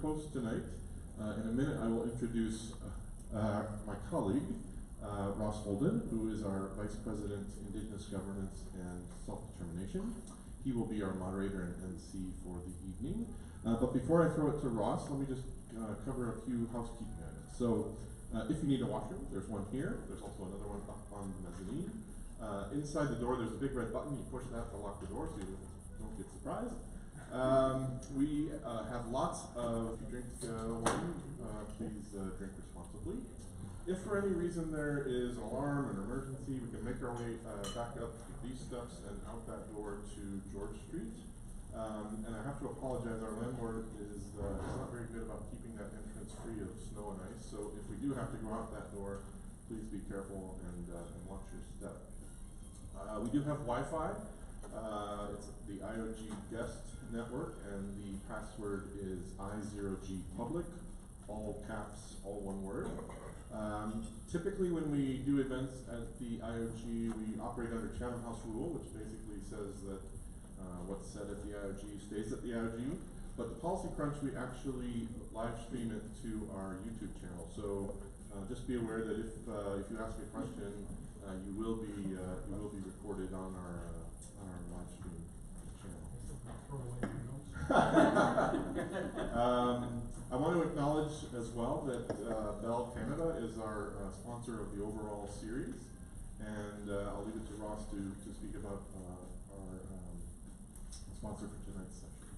host tonight. In a minute I will introduce my colleague, Ross Holden, who is our Vice President, Indigenous Governance and Self-Determination. He will be our moderator and MC for the evening. But before I throw it to Ross, let me just cover a few housekeeping items. So if you need a washroom, there's one here. There's also another one up on the mezzanine. Inside the door, there's a big red button. You push that to lock the door so you don't get surprised. We have lots of, if you drink wine, please drink responsibly. If for any reason there is an alarm, an emergency, we can make our way back up these steps and out that door to George Street. And I have to apologize, our landlord is not very good about keeping that entrance free of snow and ice, so if we do have to go out that door, please be careful and watch your step. We do have Wi-Fi. It's the IOG guest network, and the password is I0G public, all caps, all one word. Typically when we do events at the IOG, we operate under Chatham House rule, which basically says that what's said at the IOG stays at the IOG. But the Policy Crunch, we actually live stream it to our YouTube channel. So just be aware that if you ask a question, you will be recorded on our live stream channel. I want to acknowledge as well that Bell Canada is our sponsor of the overall series, and I'll leave it to Ross to speak about our sponsor for tonight's session.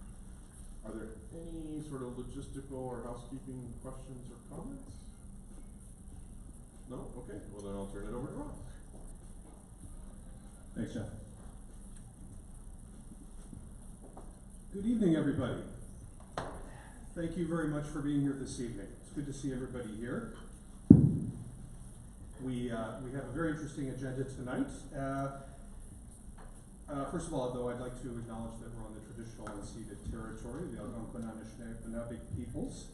Are there any sort of logistical or housekeeping questions or comments? No? Okay, well then I'll turn it over to Ross. Thanks, Jeff. Good evening, everybody. Thank you very much for being here this evening. It's good to see everybody here. We have a very interesting agenda tonight. First of all, though, I'd like to acknowledge that we're on the traditional unceded territory of the Algonquin Anishinaabe peoples.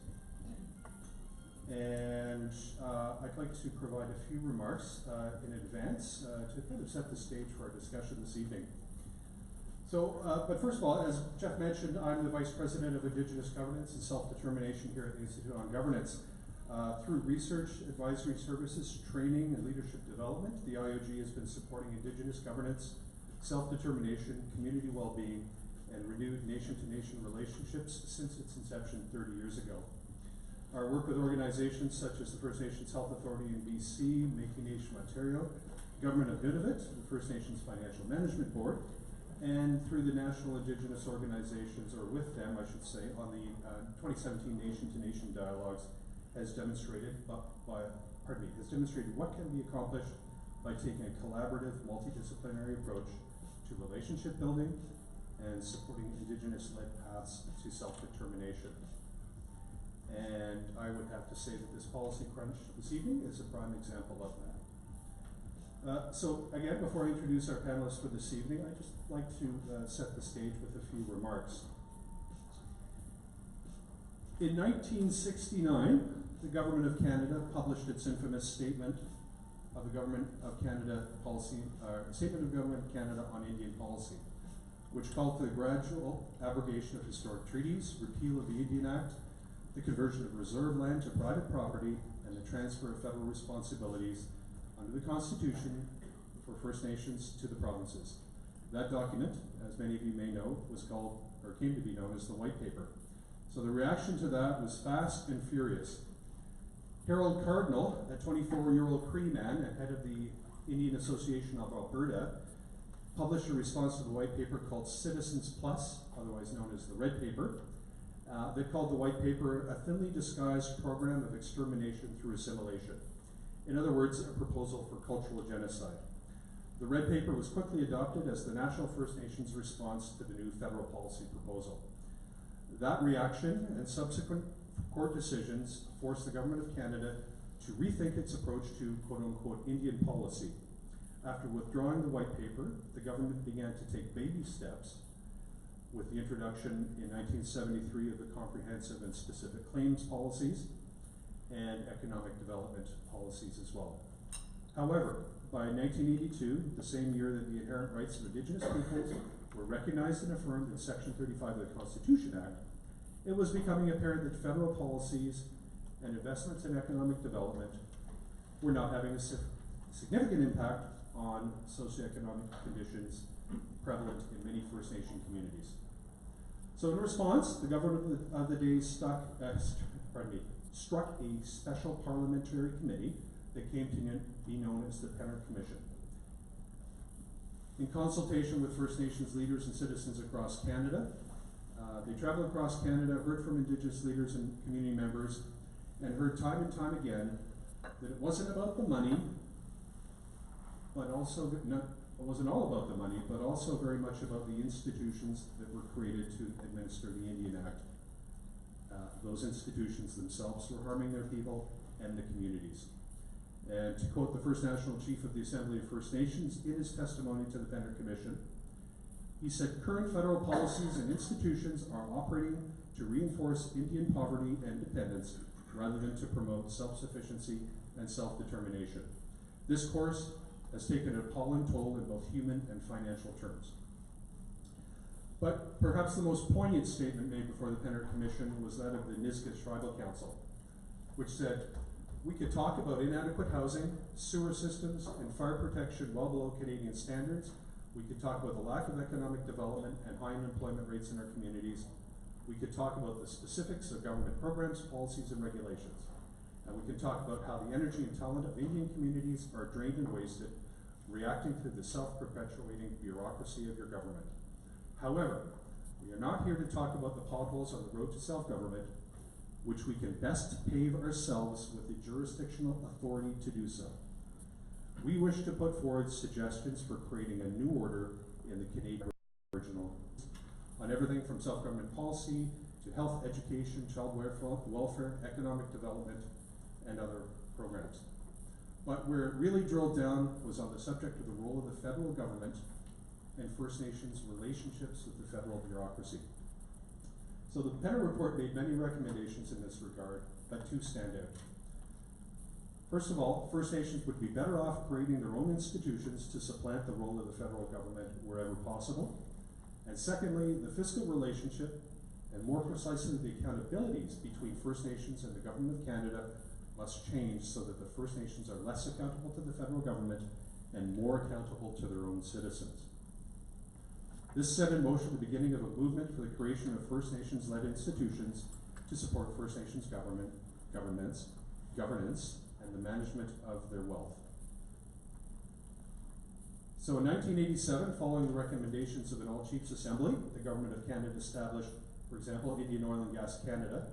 And I'd like to provide a few remarks in advance to kind of set the stage for our discussion this evening. So, but first of all, as Jeff mentioned, I'm the Vice President of Indigenous Governance and Self-Determination here at the Institute on Governance. Through research, advisory services, training, and leadership development, the IOG has been supporting Indigenous governance, self-determination, community well-being, and renewed nation-to-nation relationships since its inception 30 years ago. Our work with organizations such as the First Nations Health Authority in BC, Métis Nation Ontario, Government of Nunavut, the First Nations Financial Management Board, and through the National Indigenous Organizations, or with them, I should say, on the 2017 Nation-to-Nation Dialogues has demonstrated what can be accomplished by taking a collaborative, multidisciplinary approach to relationship building and supporting Indigenous-led paths to self-determination. And I would have to say that this policy crunch this evening is a prime example of that. So again, before I introduce our panelists for this evening, I'd just like to set the stage with a few remarks. In 1969, the Government of Canada published its infamous Statement of the Government of Canada Policy, Statement of Government of Canada on Indian Policy, which called for the gradual abrogation of historic treaties, repeal of the Indian Act, the conversion of reserve land to private property, and the transfer of federal responsibilities under the Constitution for First Nations to the provinces. That document, as many of you may know, was called, or came to be known as the White Paper. So the reaction to that was fast and furious. Harold Cardinal, a 24-year-old Cree man and head of the Indian Association of Alberta, published a response to the White Paper called Citizens Plus, otherwise known as the Red Paper. They called the White Paper a thinly disguised program of extermination through assimilation. In other words, a proposal for cultural genocide. The Red Paper was quickly adopted as the National First Nations response to the new federal policy proposal. That reaction and subsequent court decisions forced the Government of Canada to rethink its approach to quote-unquote Indian policy. After withdrawing the White Paper, the government began to take baby steps with the introduction in 1973 of the Comprehensive and Specific Claims Policies and Economic Development Policies as well. However, by 1982, the same year that the inherent rights of Indigenous peoples were recognized and affirmed in Section 35 of the Constitution Act, it was becoming apparent that federal policies and investments in economic development were not having a significant impact on socioeconomic conditions prevalent in many First Nation communities. So in response, the government of the day struck a special parliamentary committee that came to be known as the Penner Commission. In consultation with First Nations leaders and citizens across Canada, they traveled across Canada, heard from Indigenous leaders and community members, and heard time and time again that it wasn't about the money, but also it wasn't all about the money, but also very much about the institutions that were created to administer the Indian Act. Those institutions themselves were harming their people and the communities. And to quote the First National Chief of the Assembly of First Nations in his testimony to the Penner Commission, he said, current federal policies and institutions are operating to reinforce Indian poverty and dependence rather than to promote self-sufficiency and self-determination. This course has taken an appalling toll in both human and financial terms. But perhaps the most poignant statement made before the Penner Commission was that of the Nisga'a Tribal Council, which said, we could talk about inadequate housing, sewer systems, and fire protection well below Canadian standards. We could talk about the lack of economic development and high unemployment rates in our communities. We could talk about the specifics of government programs, policies, and regulations. And we can talk about how the energy and talent of Indian communities are drained and wasted, reacting to the self-perpetuating bureaucracy of your government. However, we are not here to talk about the potholes on the road to self-government, which we can best pave ourselves with the jurisdictional authority to do so. We wish to put forward suggestions for creating a new order in the Canadian Original on everything from self-government policy to health, education, child welfare, economic development, and other programs. But where it really drilled down was on the subject of the role of the federal government and First Nations relationships with the federal bureaucracy. So the Penner Report made many recommendations in this regard, but two stand out. First of all, First Nations would be better off creating their own institutions to supplant the role of the federal government wherever possible. And secondly, the fiscal relationship, and more precisely the accountabilities between First Nations and the Government of Canada must change so that the First Nations are less accountable to the federal government and more accountable to their own citizens. This set in motion the beginning of a movement for the creation of First Nations-led institutions to support First Nations governance, and the management of their wealth. So in 1987, following the recommendations of an All-Chiefs Assembly, the Government of Canada established, for example, Indian Oil and Gas Canada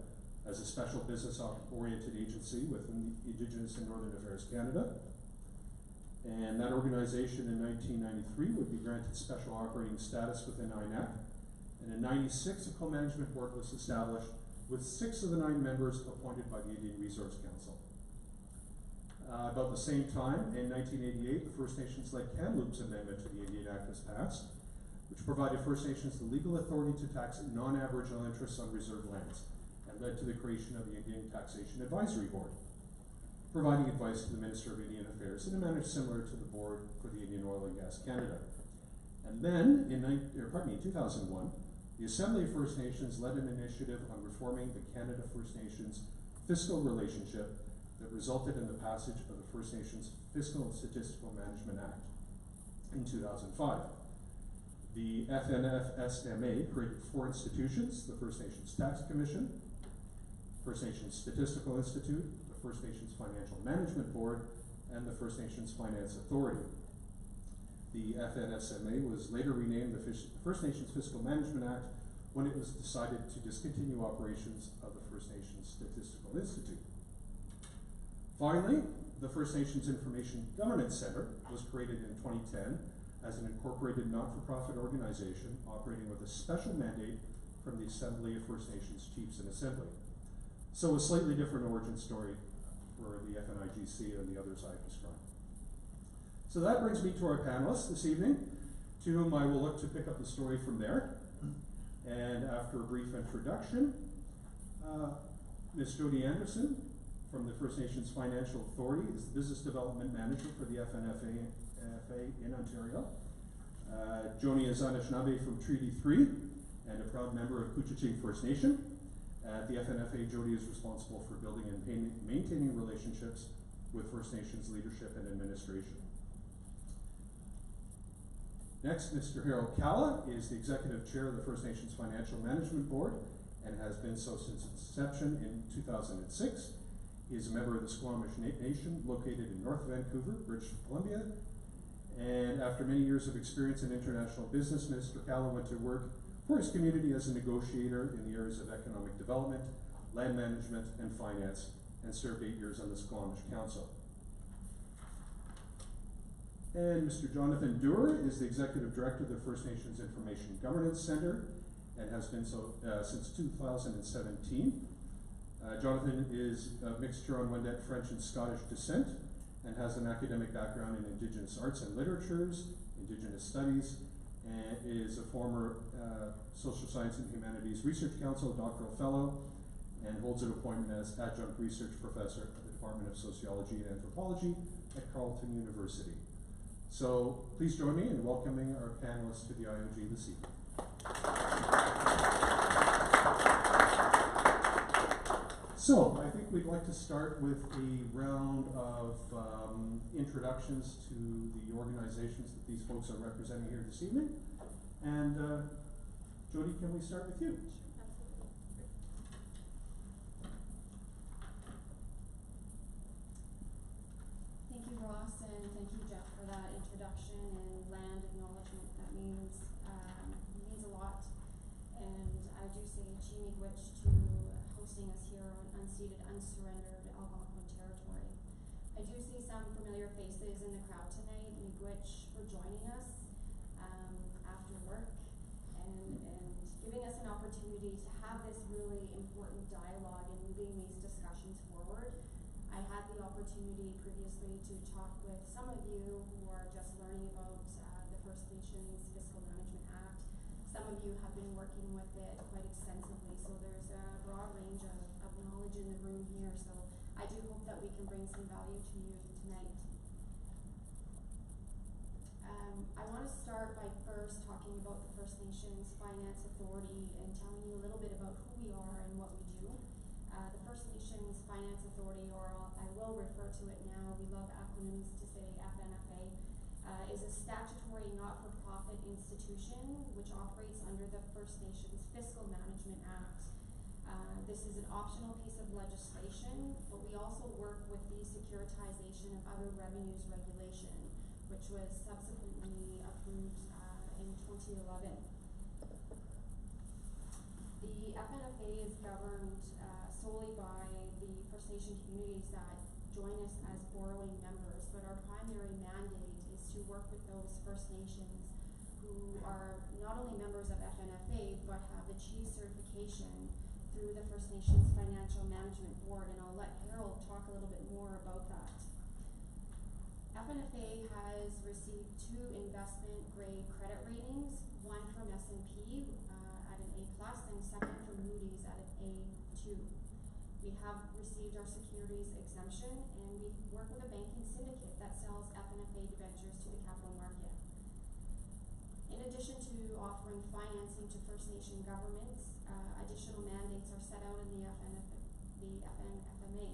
as a special business-oriented agency within Indigenous and Northern Affairs Canada. And that organization in 1993 would be granted special operating status within INAC. And in 96, a co-management board was established with 6 of the 9 members appointed by the Indian Resource Council. About the same time, in 1988, the First Nations-led Kamloops Amendment to the Indian Act was passed, which provided First Nations the legal authority to tax non-Aboriginal interests on reserved lands, and led to the creation of the Indian Taxation Advisory Board, providing advice to the Minister of Indian Affairs in a manner similar to the board for the Indian Oil and Gas Canada. And then, in 2001, the Assembly of First Nations led an initiative on reforming the Canada-First Nations fiscal relationship that resulted in the passage of the First Nations Fiscal and Statistical Management Act in 2005. The FNFSMA created 4 institutions: the First Nations Tax Commission, First Nations Statistical Institute, the First Nations Financial Management Board, and the First Nations Finance Authority. The FNFSMA was later renamed the First Nations Fiscal Management Act when it was decided to discontinue operations of the First Nations Statistical Institute. Finally, the First Nations Information Governance Center was created in 2010 as an incorporated not-for-profit organization operating with a special mandate from the Assembly of First Nations Chiefs and Assembly. So a slightly different origin story for the FNIGC than the others I've described. So that brings me to our panelists this evening, to whom I will look to pick up the story from there. And after a brief introduction, Ms. Jody Anderson from the First Nations Financial Authority is the Business Development Manager for the FNFA in Ontario. Joni is Anishinaabe from Treaty 3 and a proud member of Couchiching First Nation. At the FNFA, Jody is responsible for building and maintaining relationships with First Nations leadership and administration. Next, Mr. Harold Cala is the Executive Chair of the First Nations Financial Management Board and has been so since its inception in 2006. He is a member of the Squamish Nation located in North Vancouver, British Columbia. And after many years of experience in international business, Mr. Cala went to work for his community as a negotiator in the areas of economic development, land management, and finance, and served 8 years on the Squamish Council. And Mr. Jonathan Doer is the Executive Director of the First Nations Information Governance Center and has been so since 2017. Jonathan is a mixed Huron-Wendat French and Scottish descent and has an academic background in Indigenous arts and literatures, Indigenous studies, and is a former Social Science and Humanities Research Council doctoral fellow and holds an appointment as adjunct research professor at the Department of Sociology and Anthropology at Carleton University. So please join me in welcoming our panelists to the IOG this evening. So I think we'd like to start with a round of introductions to the organizations that these folks are representing here this evening. And Jody, can we start with you? Thank you, Ross, and thank you, Jeff, for that introduction and land acknowledgement. That means a lot. And I do say Chimigwich to hosting us here on unceded, unsurrendered Algonquin territory. I do see some familiar faces in the crowd tonight. Miigwech for joining us after work and giving us an opportunity to have this really important dialogue and moving these discussions forward. I had the opportunity previously to talk with some of you who are just learning about the First Nations Fiscal Management Act. Some of you have been working with it quite extensively, so there's a broad range of knowledge in the room here. So I do hope that we can bring some value to you tonight. I want to start by first talking about the First Nations Finance Authority and telling you a little bit about who we are and what we do. The First Nations Finance Authority, or I will refer to it now, we love acronyms to say FNFA, is a statutory not-for-profit institution which operates under the First Nations Fiscal Management Act. This is an optional piece of legislation, but we also work with the securitization of other revenues regulation, which was subsequently approved in 2011. The FNFA is governed solely by the First Nation communities that join us as borrowing members, but our primary mandate is to work with those First Nations who are not only members of FNFA, but have achieved certification through the First Nations Financial Management Board, and I'll let Harold talk a little bit more about that. FNFA has received 2 investment-grade credit ratings, one from S&P at an A+, and second from Moody's at an A2. We have received our securities exemption, and we work with a banking syndicate that sells FNFA debentures to the capital market. In addition to offering financing to First Nation governments, additional mandates are set out in the FNFMA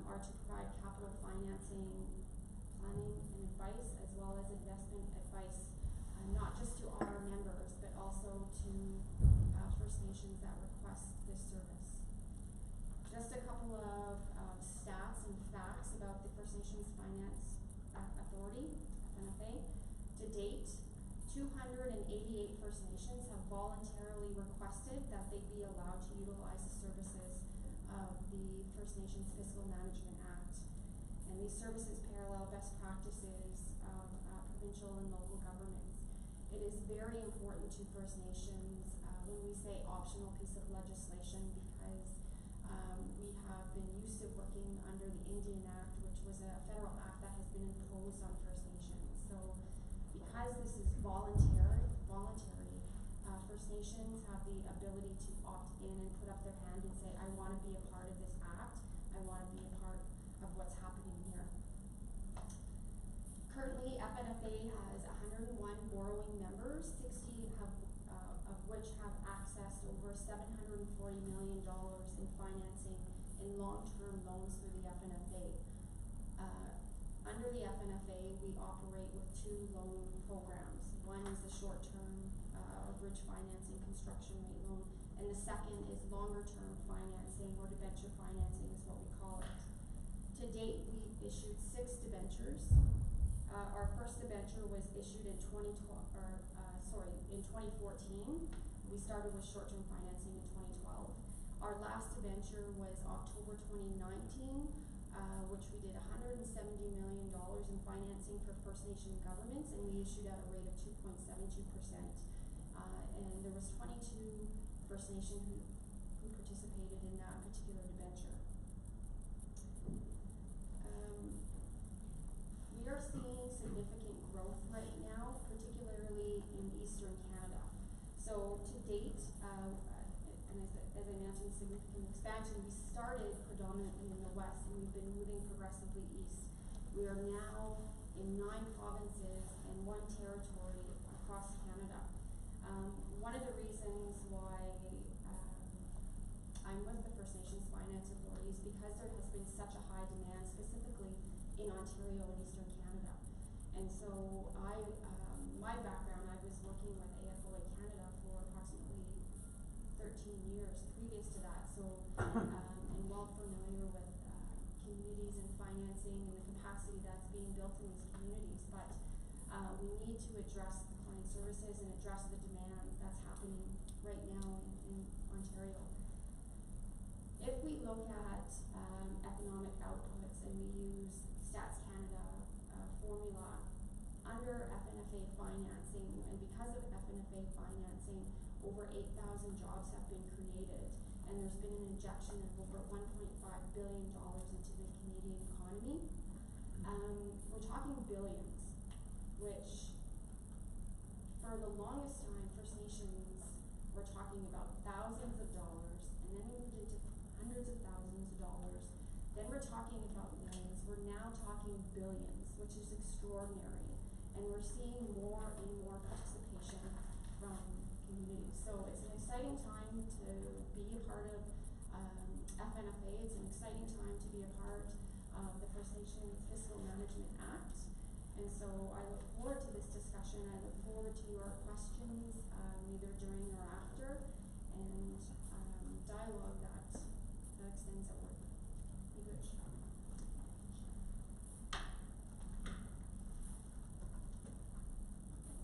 are to provide capital financing, planning and advice, as well as investment advice, not just to our members, but also to First Nations that request this service. Just a couple of stats and facts about the First Nations Finance Authority, FNFA. To date, 288 First Nations have voluntarily requested that they be allowed to utilize the services of the First Nations Fiscal Management Act. And these services parallel best practices of provincial and local governments. It is very important to First Nations when we say optional piece of legislation, because we have been used to working under the Indian Act, which was a federal act that has been imposed on First Nations. So because this is voluntary, First Nations have the ability to opt in and put up their hand and say, I want to be a part of this act. I want to be a part of what's happening here. Currently, FNFA has 101 borrowing members, 60 of which have access accessed over $740 million in financing in long-term loans through the FNFA. Under the FNFA, we operate with two loan programs. One is the short-term bridge financing construction rate loan, and the second is longer-term financing, or debenture financing is what we call it. To date, we issued 6 debentures. Our first debenture was issued in 2014. We started with short-term financing in 2012. Our last debenture was October 2019, which we did $170 million in financing for First Nation governments, and we issued at a rate of 2.72%. And there was 22 First Nation who participated in that particular debenture. We are seeing significant growth right now, particularly in Eastern Canada. So to date, and as I mentioned, significant expansion. We started predominantly in the West, and we've been moving progressively east. We are now in 9 provinces and 1 territory across Canada. One of the reasons why I'm with the First Nations Finance Authority is because there has been such a high demand, specifically in Ontario and Eastern Canada. And so my background, I was working with AFOA Canada for approximately 13 years previous to that, so I'm well familiar with communities and financing and the capacity that's being built in these communities, but we need to address the client services and address the demand that's happening right now in Ontario. If we look at economic outputs and we use Stats Canada formula under FNFA financing, and because of FNFA financing, over 8,000 jobs have been created, and there's been an injection of over $1.5 billion into the Canadian economy. We're talking billions, which for the longest time, First Nations were talking about thousands of dollars, and then we moved into hundreds of thousands of dollars. Then we're talking about millions. We're now talking billions, which is extraordinary. And we're seeing more and more participation from communities. So it's an exciting time to be a part of FNFA. It's an exciting time to be a part of the First Nations Fiscal Management Act. And so I look forward to this discussion. I look forward to your questions, either during or after, and dialogue that extends outward. Be good.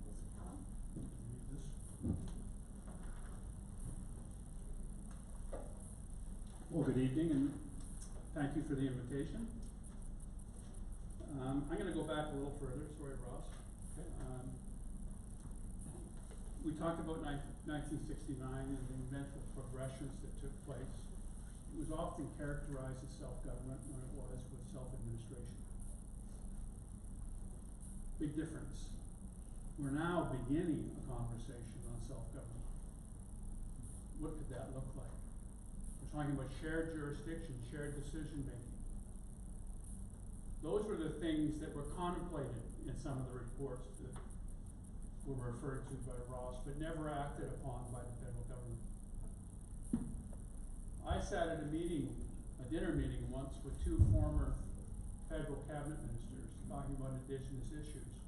Mr. Cala? Read this. Well, good evening, and thank you for the invitation. I'm going to go back a little further. Sorry, Ross. Okay. We talked about 1969 and the eventual progressions that took place. It was often characterized as self-government when it was with self-administration. Big difference. We're now beginning a conversation on self-government. What could that look like? We're talking about shared jurisdiction, shared decision-making. Those were the things that were contemplated in some of the reports that were referred to by Ross, but never acted upon by the federal government. I sat at a dinner meeting once with 2 former federal cabinet ministers talking about Indigenous issues.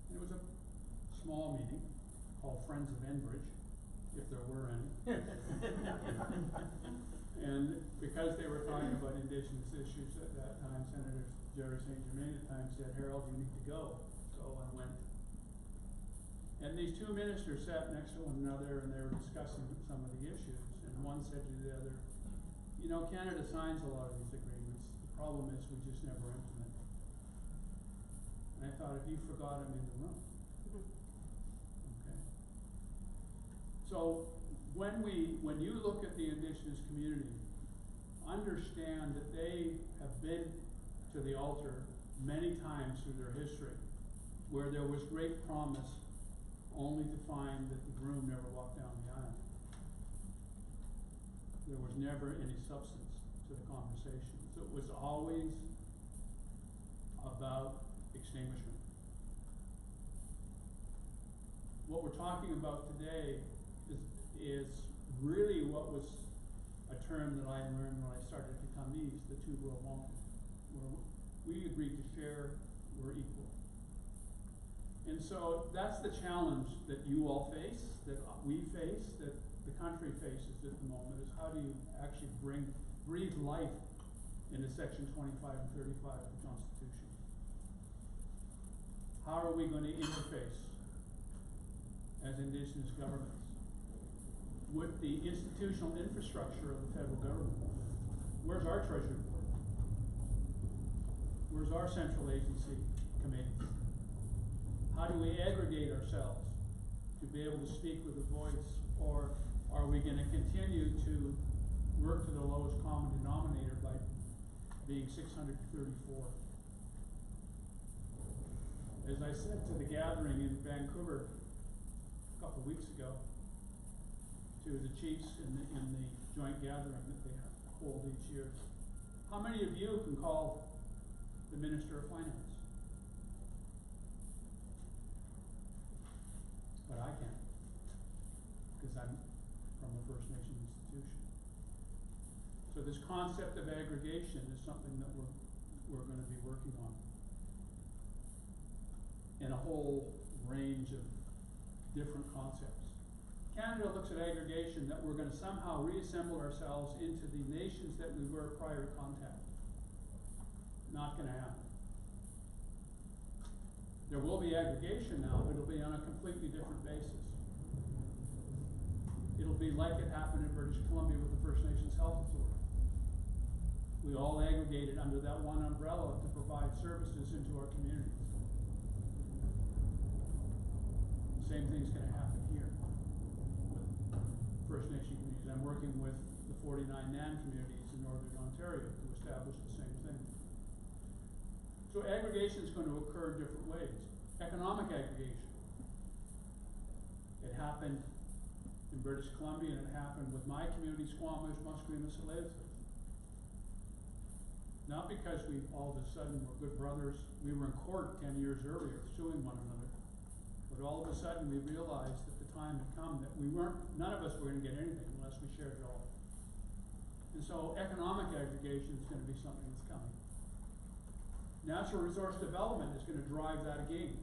And it was a small meeting called Friends of Enbridge, if there were any. And because they were talking about Indigenous issues at that time, Senator Jerry St. Germain at the time said, "Harold, you need to go." So I went. And these 2 ministers sat next to one another, and they were discussing some of the issues. And one said to the other, "You know, Canada signs a lot of these agreements. The problem is we just never implement them." And I thought, if you forgot them in the room. Okay. So when you look at the Indigenous community, understand that they have been to the altar many times through their history, where there was great promise, only to find that the groom never walked down the aisle. There was never any substance to the conversation. So it was always about extinguishment. What we're talking about today is is really what was a term that I learned when I started to become East, the two world moment, where we agreed to share, we're equal. And so that's the challenge that you all face, that we face, that the country faces at the moment, is how do you actually breathe life into section 25 and 35 of the Constitution? How are we going to interface as Indigenous governments with the institutional infrastructure of the federal government? Where's our Treasury Board? Where's our central agency committees? How do we aggregate ourselves to be able to speak with a voice, or are we going to continue to work to the lowest common denominator by being 634? As I said to the gathering in Vancouver a couple of weeks ago, to the chiefs in the joint gathering that they hold each year, how many of you can call the Minister of Finance? But I can't, because I'm from a First Nation institution. So this concept of aggregation is something that we're going to be working on in a whole range of different concepts. Canada looks at aggregation that we're going to somehow reassemble ourselves into the nations that we were prior to contact. Not going to happen. There will be aggregation now, but it'll be on a completely different basis. It'll be like it happened in British Columbia with the First Nations Health Authority. We all aggregated under that one umbrella to provide services into our communities. Same thing's going to happen here with First Nation communities. I'm working with the 49 NAN communities in Northern Ontario to establish the same thing. So aggregation is going to occur in different ways. Economic aggregation. It happened in British Columbia, and it happened with my community, Squamish, Musqueam, and not because we all of a sudden were good brothers. We were in court 10 years earlier suing one another. But all of a sudden we realized that the time had come that none of us were going to get anything unless we shared it all. And so economic aggregation is going to be something that's coming. Natural resource development is going to drive that again.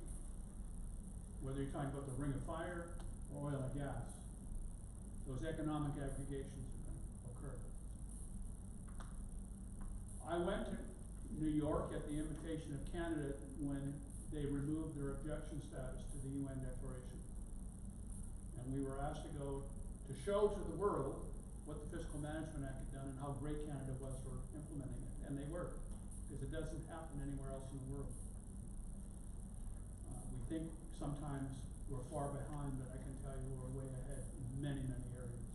Whether you're talking about the Ring of Fire or oil and gas, those economic aggregations are going to occur. I went to New York at the invitation of Canada when they removed their objection status to the UN Declaration. And we were asked to go to show to the world what the Fiscal Management Act had done and how great Canada was for implementing it. And they were, because it doesn't happen anywhere else in the world. We think sometimes we're far behind, but I can tell you we're way ahead in many, many areas.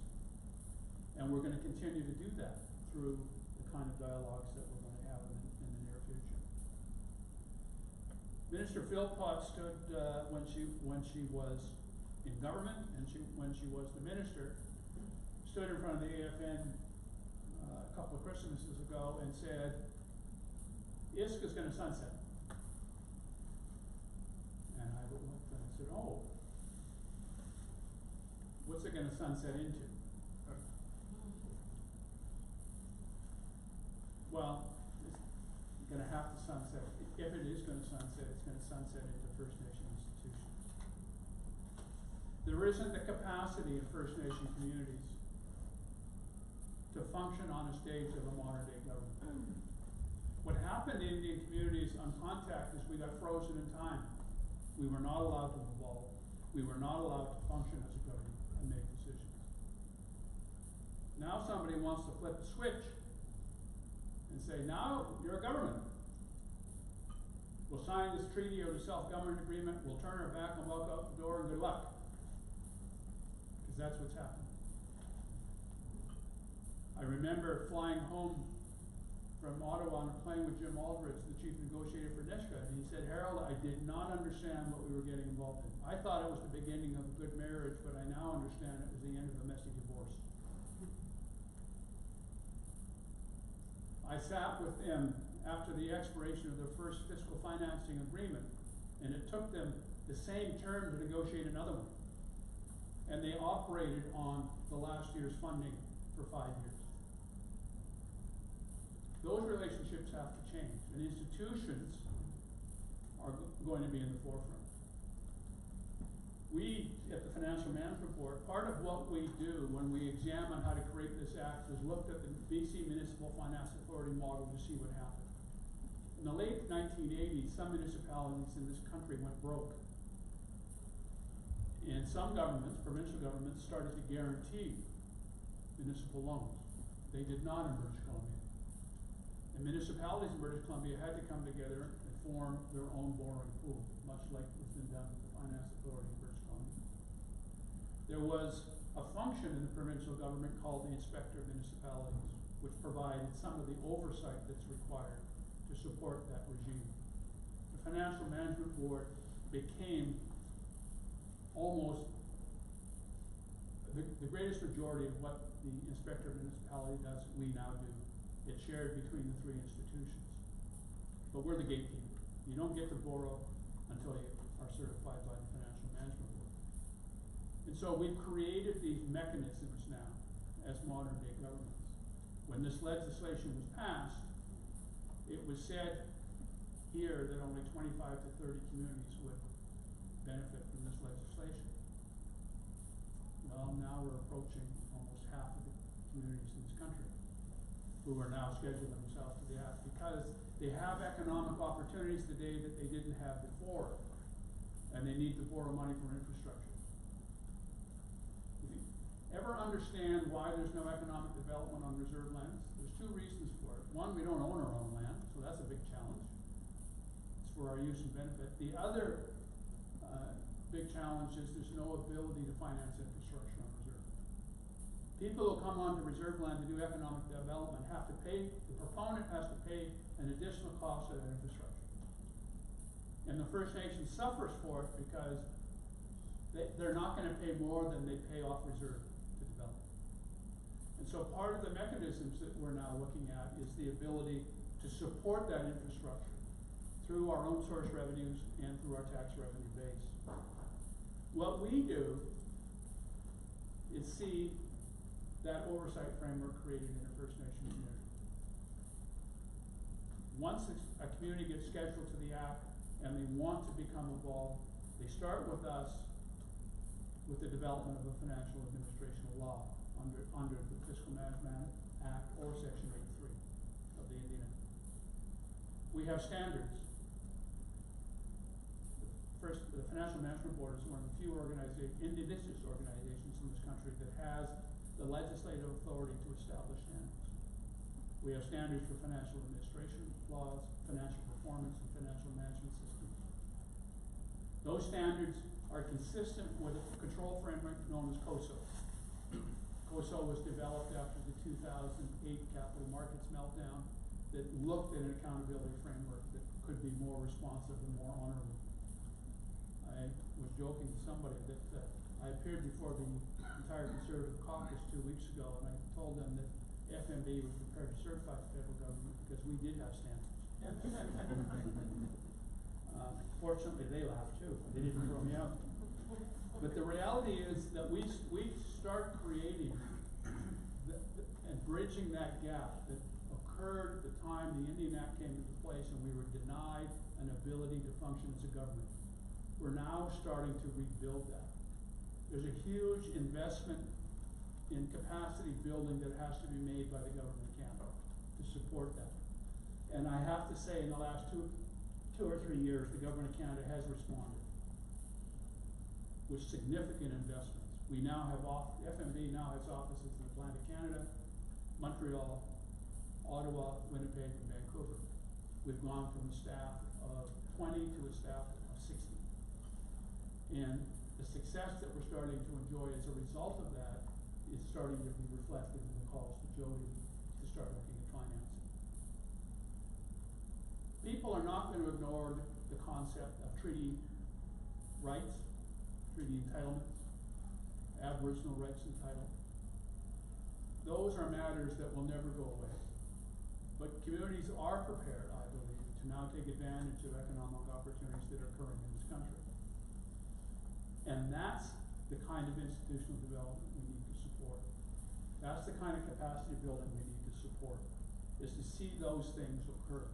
And we're going to continue to do that through the kind of dialogues that we're going to have in the near future. Minister Philpott stood when she was in government and when she was the minister, stood in front of the AFN a couple of Christmases ago and said, ISK is going to sunset. And I looked and I said, oh, what's it going to sunset into? Well, it's going to have to sunset. If it is going to sunset, it's going to sunset into First Nation institutions. There isn't the capacity in First Nation communities to function on a stage of a modern day government. What happened in Indian communities on contact is we got frozen in time. We were not allowed to evolve. We were not allowed to function as a government and make decisions. Now somebody wants to flip the switch and say, now you're a government. We'll sign this treaty or the self-government agreement, we'll turn our back and walk out the door and good luck. Because that's what's happened. I remember flying home from Ottawa on a plane with Jim Aldridge, the chief negotiator for Nisga'a, and he said, Harold, I did not understand what we were getting involved in. I thought it was the beginning of a good marriage, but I now understand it was the end of a messy divorce. I sat with them after the expiration of their first fiscal financing agreement, and it took them the same term to negotiate another one. and they operated on the last year's funding for 5 years. Those relationships have to change, and institutions are going to be in the forefront. We, at the Financial Management Board, part of what we do when we examine how to create this act is looked at the BC Municipal Finance Authority model to see what happened. In the late 1980s, some municipalities in this country went broke. And some governments, provincial governments, started to guarantee municipal loans. They did not in British Columbia. And municipalities in British Columbia had to come together and form their own borrowing pool, much like was been done with the Finance Authority in British Columbia. There was a function in the provincial government called the Inspector of Municipalities, which provided some of the oversight that's required to support that regime. The Financial Management Board became almost the greatest majority of what the Inspector of Municipality does, we now do. It's shared between the three institutions. But we're the gatekeeper. You don't get to borrow until you are certified by the Financial Management Board. And so we've created these mechanisms now as modern day governments. When this legislation was passed, it was said here that only 25 to 30 communities would benefit from this legislation. Well, now we're approaching almost half of the communities in this country who are now scheduling themselves to the act because they have economic opportunities today that they didn't have before, and they need to borrow money for infrastructure. If you ever understand why there's no economic development on reserve lands, there's two reasons for it. One, we don't own our own land, so that's a big challenge. It's for our use and benefit. The other big challenge is there's no ability to finance infrastructure on reserve. People who come onto reserve land to do economic development have to pay, the proponent has to pay an additional cost of that infrastructure. And the First Nation suffers for it because they're not going to pay more than they pay off reserve to develop. And so part of the mechanisms that we're now looking at is the ability to support that infrastructure through our own source revenues and through our tax revenue base. What we do is see that oversight framework created in a First Nation community. Once a community gets scheduled to the Act and they want to become involved, they start with us with the development of a financial administration law under the Fiscal Management Act or Section 83 of the Indian Act. We have standards. First, the Financial Management Board is one of the few indigenous organizations in this country that has the legislative authority to establish standards. We have standards for financial administration laws, financial performance, and financial management systems. Those standards are consistent with a control framework known as COSO. COSO was developed after the 2008 capital markets meltdown that looked at an accountability framework that could be more responsive and more honorable. I was joking to somebody that I appeared before the entire Conservative caucus 2 weeks ago, and I told them that FMB was prepared to certify the federal government because we did have standards. Fortunately, they laughed too. They didn't throw me out. But the reality is that we start creating and bridging that gap that occurred at the time the Indian Act came into place and we were denied an ability to function as a government. We're now starting to rebuild that. There's a huge investment in capacity building that has to be made by the government of Canada to support that. And I have to say, in the last two or 3 years, the government of Canada has responded with significant investments. We now have FMB now has offices in Atlantic Canada, Montreal, Ottawa, Winnipeg, and Vancouver. We've gone from a staff of 20 to a staff of 60. And the success that we're starting to enjoy as a result of that is starting to be reflected in the calls to Jody to start looking at financing. People are not going to ignore the concept of treaty rights, treaty entitlements, Aboriginal rights and title. Those are matters that will never go away. But communities are prepared, I believe, to now take advantage of economic opportunities that are occurring in this country. And that's the kind of institutional development we need to support. That's the kind of capacity building we need to support, is to see those things occur.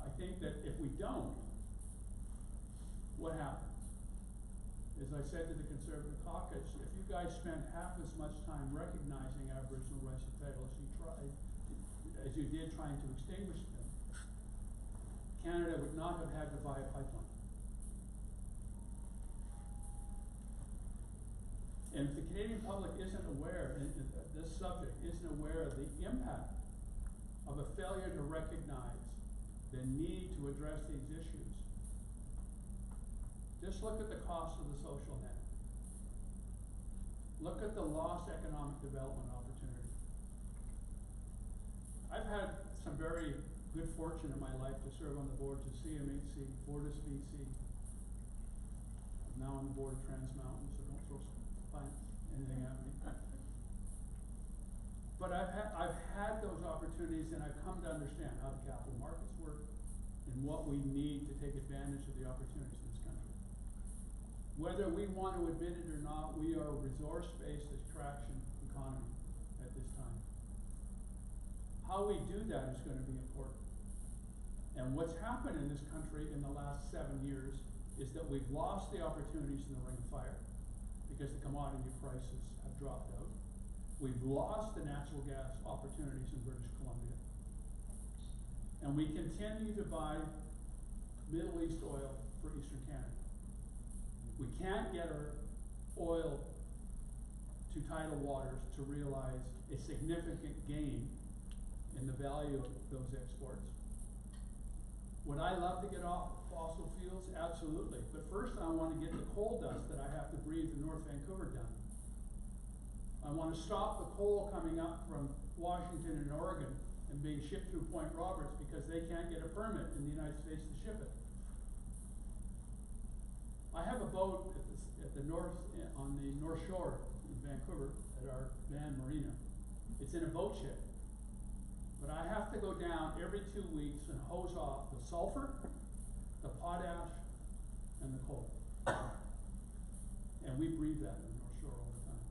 I think that if we don't, what happens? As I said to the Conservative caucus, if you guys spent half as much time recognizing Aboriginal rights and title as you did trying to extinguish them, Canada would not have had to buy a pipeline. And if the Canadian public isn't aware, and this subject isn't aware of the impact of a failure to recognize the need to address these issues, just look at the cost of the social net. Look at the lost economic development opportunity. I've had some very good fortune in my life to serve on the boards of CMHC, Fortis BC. I'm now on the board of Trans Mountain, so don't throw anything at me. But I've had those opportunities, and I've come to understand how the capital markets work and what we need to take advantage of the opportunities in this country. Whether we want to admit it or not, we are a resource-based extraction economy at this time. How we do that is going to be important. And what's happened in this country in the last 7 years is that we've lost the opportunities in the ring of fire because the commodity prices have dropped out. We've lost the natural gas opportunities in British Columbia. And we continue to buy Middle East oil for Eastern Canada. We can't get our oil to tidal waters to realize a significant gain in the value of those exports. Would I love to get off fossil fuels? Absolutely. But first I want to get the coal dust that I have to breathe in North Vancouver done. I want to stop the coal coming up from Washington and Oregon and being shipped through Point Roberts because they can't get a permit in the United States to ship it. I have a boat on the North Shore in Vancouver at our Van Marina. It's in a boat shed. But I have to go down every 2 weeks and hose off the sulfur, the potash, and the coal. And we breathe that in the North Shore all the time.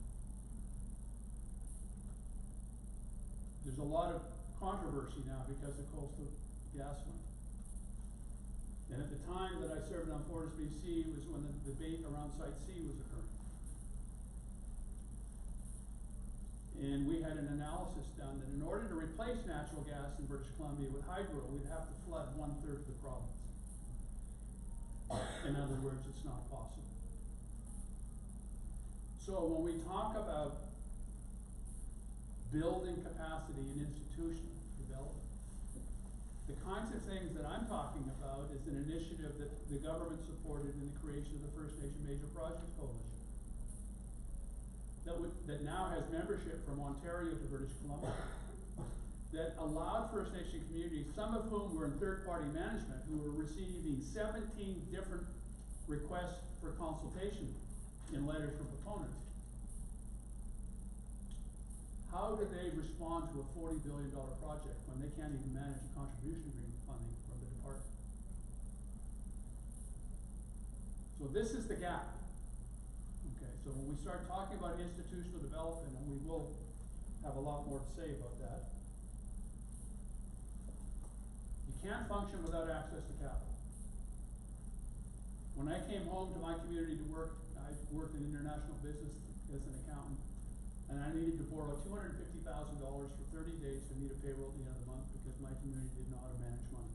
There's a lot of controversy now because of Coastal GasLink. And at the time that I served on Fortis BC was when the debate around Site C was occurring. And we had an analysis done that in order to replace natural gas in British Columbia with hydro, we'd have to flood 1/3 of the province. In other words, it's not possible. So when we talk about building capacity in institutional development, the kinds of things that I'm talking about is an initiative that the government supported in the creation of the First Nation Major Projects Coalition. That now has membership from Ontario to British Columbia, that allowed First Nation communities, some of whom were in third-party management, who were receiving 17 different requests for consultation in letters from proponents. How do they respond to a $40 billion project when they can't even manage a contribution agreement funding from the department? So this is the gap. Okay, so when we start talking about institutional development, and we will have a lot more to say about that, you can't function without access to capital. When I came home to my community to work, I worked in international business as an accountant, and I needed to borrow $250,000 for 30 days to meet a payroll at the end of the month because my community didn't know how to manage money.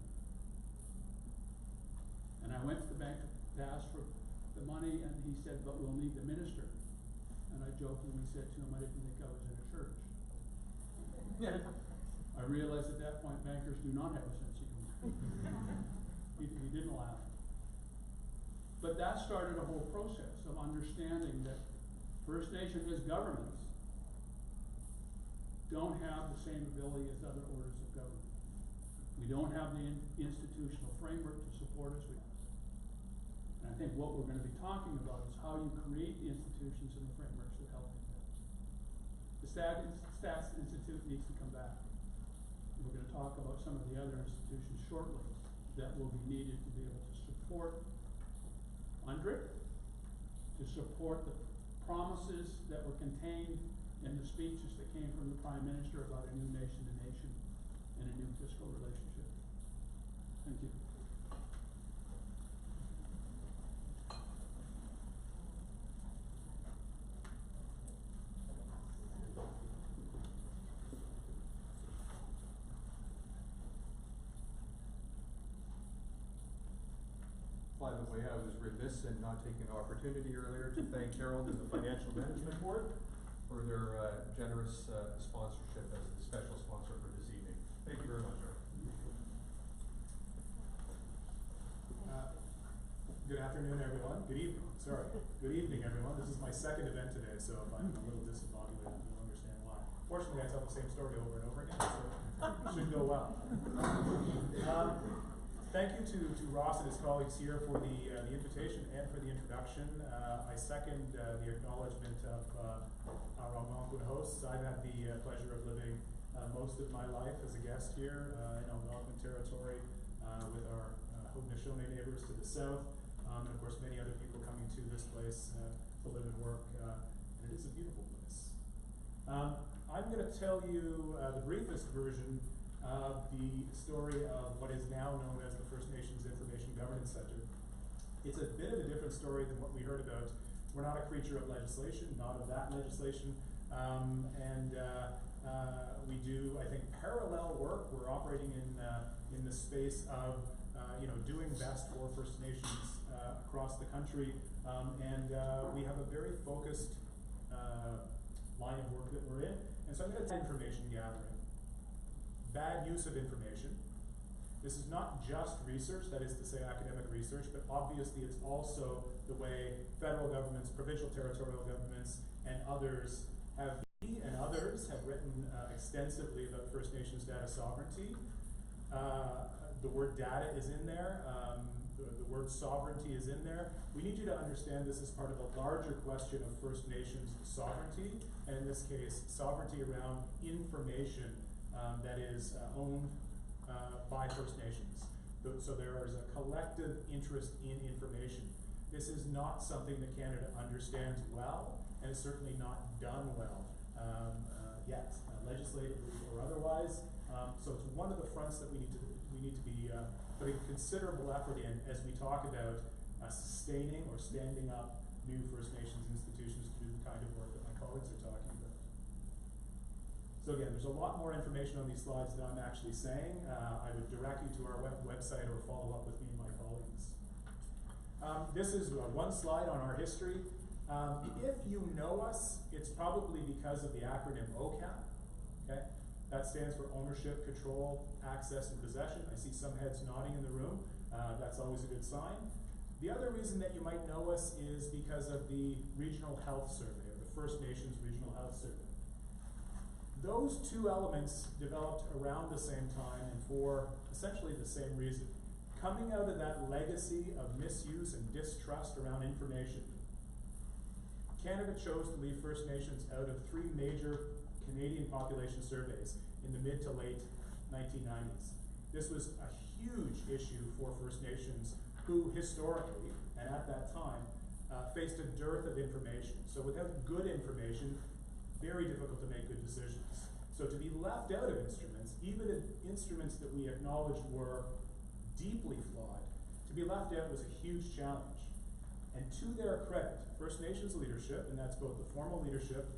And I went to the bank to ask for the money, and he said, but we'll need the minister. And I jokingly said to him, I didn't think I was in a church. I realized at that point bankers do not have a sense of humor. He didn't laugh. But that started a whole process of understanding that First Nations governments don't have the same ability as other orders of government. We don't have the institutional framework to support us. And I think what we're going to be talking about is how you create the institutions and the frameworks that help you. The Stats Institute needs to come back. And we're going to talk about some of the other institutions shortly that will be needed to be able to support UNDRIC, to support the promises that were contained in the speeches that came from the Prime Minister about a new nation to nation and a new fiscal relationship. Thank you. By the way, I was remiss in not taking an opportunity earlier to thank Harold and the Financial Management Board for their generous sponsorship as the special sponsor for this evening. Thank you very much, Harold. Good afternoon, everyone. Good evening, sorry. Good evening, everyone. This is my second event today, so if I'm a little discombobulated, you'll understand why. Fortunately, I tell the same story over and over again, so it should go well. Thank you to Ross and his colleagues here for the invitation and for the introduction. I second the acknowledgement of our Algonquin hosts. I've had the pleasure of living most of my life as a guest here in Algonquin territory with our Haudenosaunee neighbors to the south, and of course many other people coming to this place to live and work, and it is a beautiful place. I'm going to tell you the briefest version of the story of what is now known as the First Nations Information Governance Center. It's a bit of a different story than what we heard about. We're not a creature of legislation, not of that legislation, and we do, I think, parallel work. We're operating in the space of doing best for First Nations across the country, and we have a very focused line of work that we're in. And so I'm going to take information gathering. Bad use of information. This is not just research, that is to say academic research, but obviously it's also the way federal governments, provincial territorial governments, and others have written extensively about First Nations data sovereignty. The word data is in there, the word sovereignty is in there. We need you to understand this as part of a larger question of First Nations sovereignty, and in this case, sovereignty around information that is owned by First Nations. So there is a collective interest in information. This is not something that Canada understands well, and is certainly not done well yet, legislatively or otherwise. So it's one of the fronts that we need to be putting considerable effort in as we talk about sustaining or standing up new First Nations institutions to do the kind of work that my colleagues are talking about. So again, there's a lot more information on these slides than I'm actually saying. I would direct you to our website or follow up with me and my colleagues. This is one slide on our history. If you know us, it's probably because of the acronym OCAP. Okay? That stands for Ownership, Control, Access, and Possession. I see some heads nodding in the room. That's always a good sign. The other reason that you might know us is because of the Regional Health Survey, or the First Nations Regional Health Survey. Those two elements developed around the same time and for essentially the same reason. Coming out of that legacy of misuse and distrust around information, Canada chose to leave First Nations out of 3 major Canadian population surveys in the mid to late 1990s. This was a huge issue for First Nations who historically, and at that time, faced a dearth of information. So without good information, very difficult to make good decisions. So to be left out of instruments, even if instruments that we acknowledged were deeply flawed, to be left out was a huge challenge. And to their credit, First Nations leadership, and that's both the formal leadership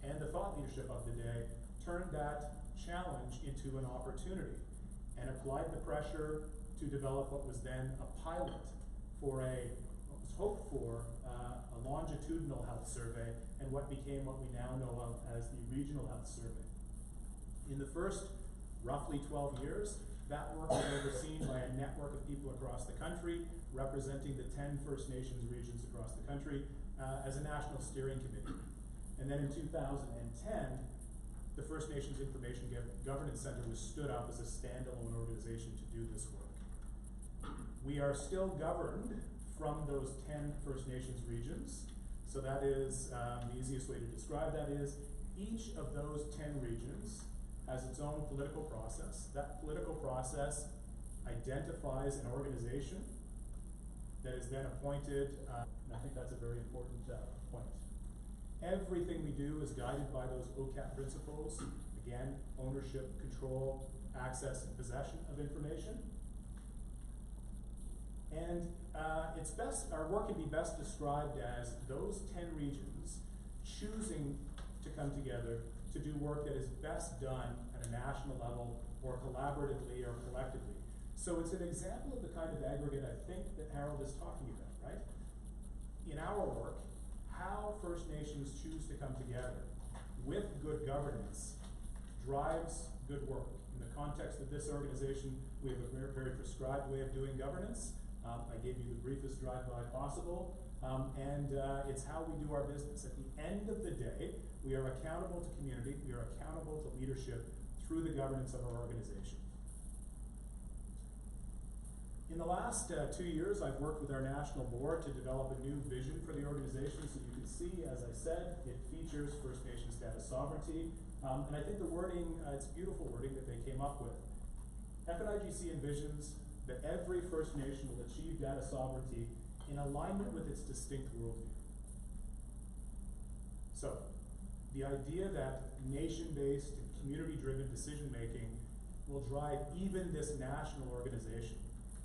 and the thought leadership of the day, turned that challenge into an opportunity and applied the pressure to develop what was then a pilot for what was hoped for, a longitudinal health survey, and what became what we now know of as the Regional Health Survey. In the first roughly 12 years, that work was overseen by a network of people across the country, representing the 10 First Nations regions across the country as a national steering committee. And then in 2010, the First Nations Information Governance Center was stood up as a standalone organization to do this work. We are still governed from those 10 First Nations regions. So that is, the easiest way to describe that is, each of those 10 regions has its own political process. That political process identifies an organization that is then appointed, and I think that's a very important point. Everything we do is guided by those OCAP principles. Again, ownership, control, access, and possession of information. And our work can be best described as those 10 regions choosing to come together to do work that is best done at a national level or collaboratively or collectively. So it's an example of the kind of aggregate I think that Harold is talking about, right? In our work, how First Nations choose to come together with good governance drives good work. In the context of this organization, we have a very, very prescribed way of doing governance. I gave you the briefest drive-by possible, and it's how we do our business. At the end of the day, we are accountable to community, we are accountable to leadership through the governance of our organization. In the last 2 years, I've worked with our national board to develop a new vision for the organization. So you can see, as I said, it features First Nations data sovereignty. And I think the wording, it's beautiful wording that they came up with. FNIGC envisions that every First Nation will achieve data sovereignty in alignment with its distinct worldview. So, the idea that nation-based and community-driven decision-making will drive even this national organization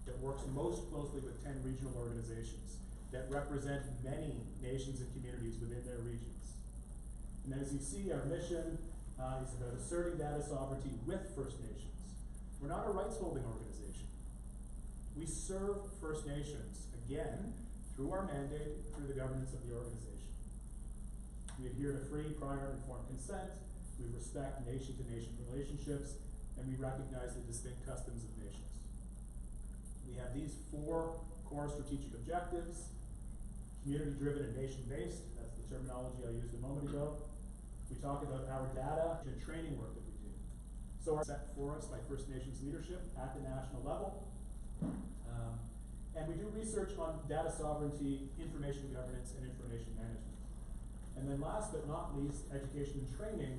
that works most closely with 10 regional organizations that represent many nations and communities within their regions. And then as you see, our mission is about asserting data sovereignty with First Nations. We're not a rights-holding organization. We serve First Nations, again, through our mandate, through the governance of the organization. We adhere to free, prior, and informed consent. We respect nation-to-nation relationships, and we recognize the distinct customs of nations. We have these 4 core strategic objectives: community-driven and nation-based. That's the terminology I used a moment ago. We talk about our data and training work that we do. So are set for us by First Nations leadership at the national level. And we do research on data sovereignty, information governance, and information management. And then last but not least, education and training.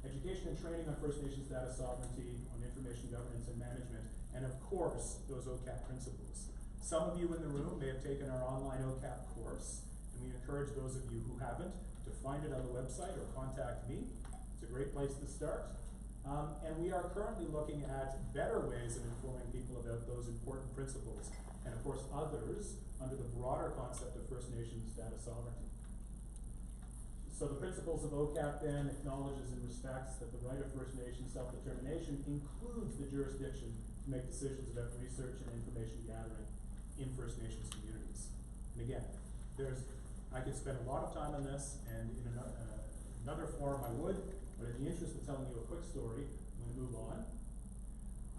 Education and training on First Nations data sovereignty, on information governance and management, and of course, those OCAP principles. Some of you in the room may have taken our online OCAP course, and we encourage those of you who haven't to find it on the website or contact me. It's a great place to start. And we are currently looking at better ways of informing people about those important principles, and of course others under the broader concept of First Nations data sovereignty. So the principles of OCAP then acknowledges and respects that the right of First Nations self-determination includes the jurisdiction to make decisions about research and information gathering in First Nations communities. And again, I could spend a lot of time on this, and in another forum I would, but in the interest of telling you a quick story, I'm going to move on.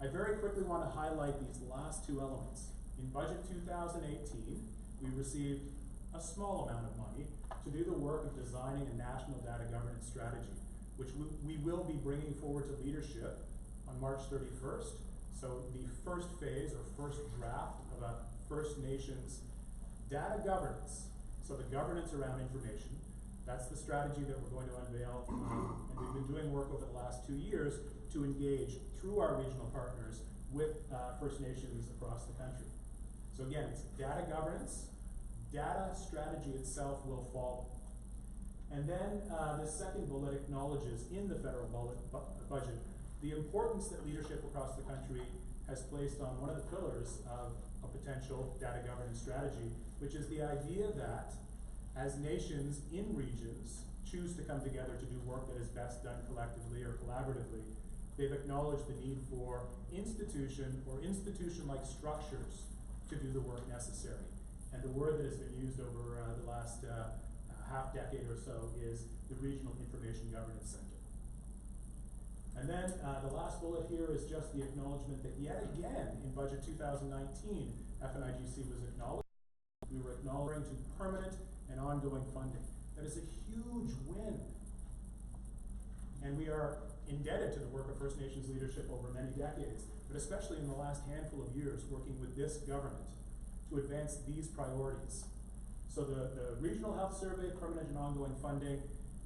I very quickly want to highlight these last 2 elements. In budget 2018, we received a small amount of money to do the work of designing a national data governance strategy, which we will be bringing forward to leadership on March 31st. So the first phase or first draft of a First Nations data governance. So the governance around information, that's the strategy that we're going to unveil. And we've been doing work over the last 2 years to engage through our regional partners with First Nations across the country. So again, it's data governance. Data strategy itself will follow. And then the second bullet acknowledges in the federal budget the importance that leadership across the country has placed on one of the pillars of a potential data governance strategy, which is the idea that as nations in regions choose to come together to do work that is best done collectively or collaboratively, they've acknowledged the need for institution or institution-like structures to do the work necessary. And the word that has been used over the last half decade or so is the Regional Information Governance Center. And then the last bullet here is just the acknowledgement that yet again in budget 2019, FNIGC was acknowledged. We were acknowledging to permanent and ongoing funding. That is a huge win. And we are indebted to the work of First Nations leadership over many decades, but especially in the last handful of years working with this government to advance these priorities. So the Regional Health Survey, permanent and ongoing funding,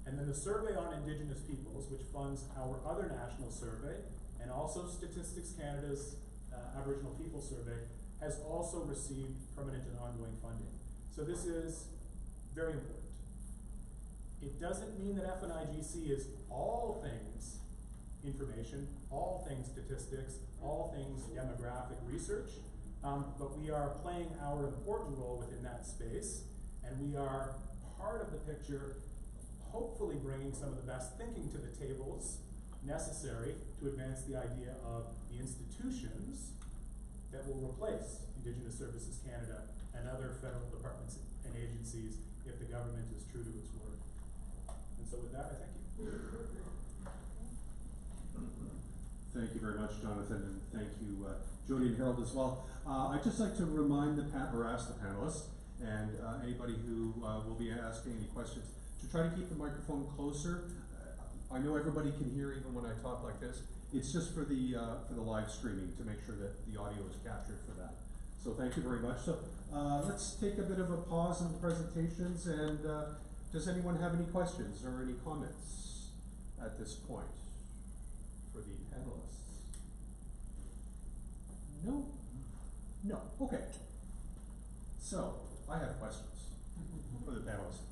and then the Survey on Indigenous Peoples, which funds our other national survey, and also Statistics Canada's Aboriginal People Survey, has also received permanent and ongoing funding. So this is very important. It doesn't mean that FNIGC is all things information, all things statistics, all things demographic research, but we are playing our important role within that space, and we are part of the picture, hopefully bringing some of the best thinking to the tables necessary to advance the idea of the institutions that will replace Indigenous Services Canada and other federal departments and agencies if the government is true to its word. And so with that, I thank you. Thank you very much, Jonathan, and thank you, Jody and Harold as well. I'd just like to remind ask the panelists and anybody who will be asking any questions to try to keep the microphone closer. I know everybody can hear even when I talk like this. It's just for the live streaming to make sure that the audio is captured for that. So thank you very much. So let's take a bit of a pause in the presentations, and does anyone have any questions or any comments at this point for the panelists? No? No. Okay. So I have questions for the panelists.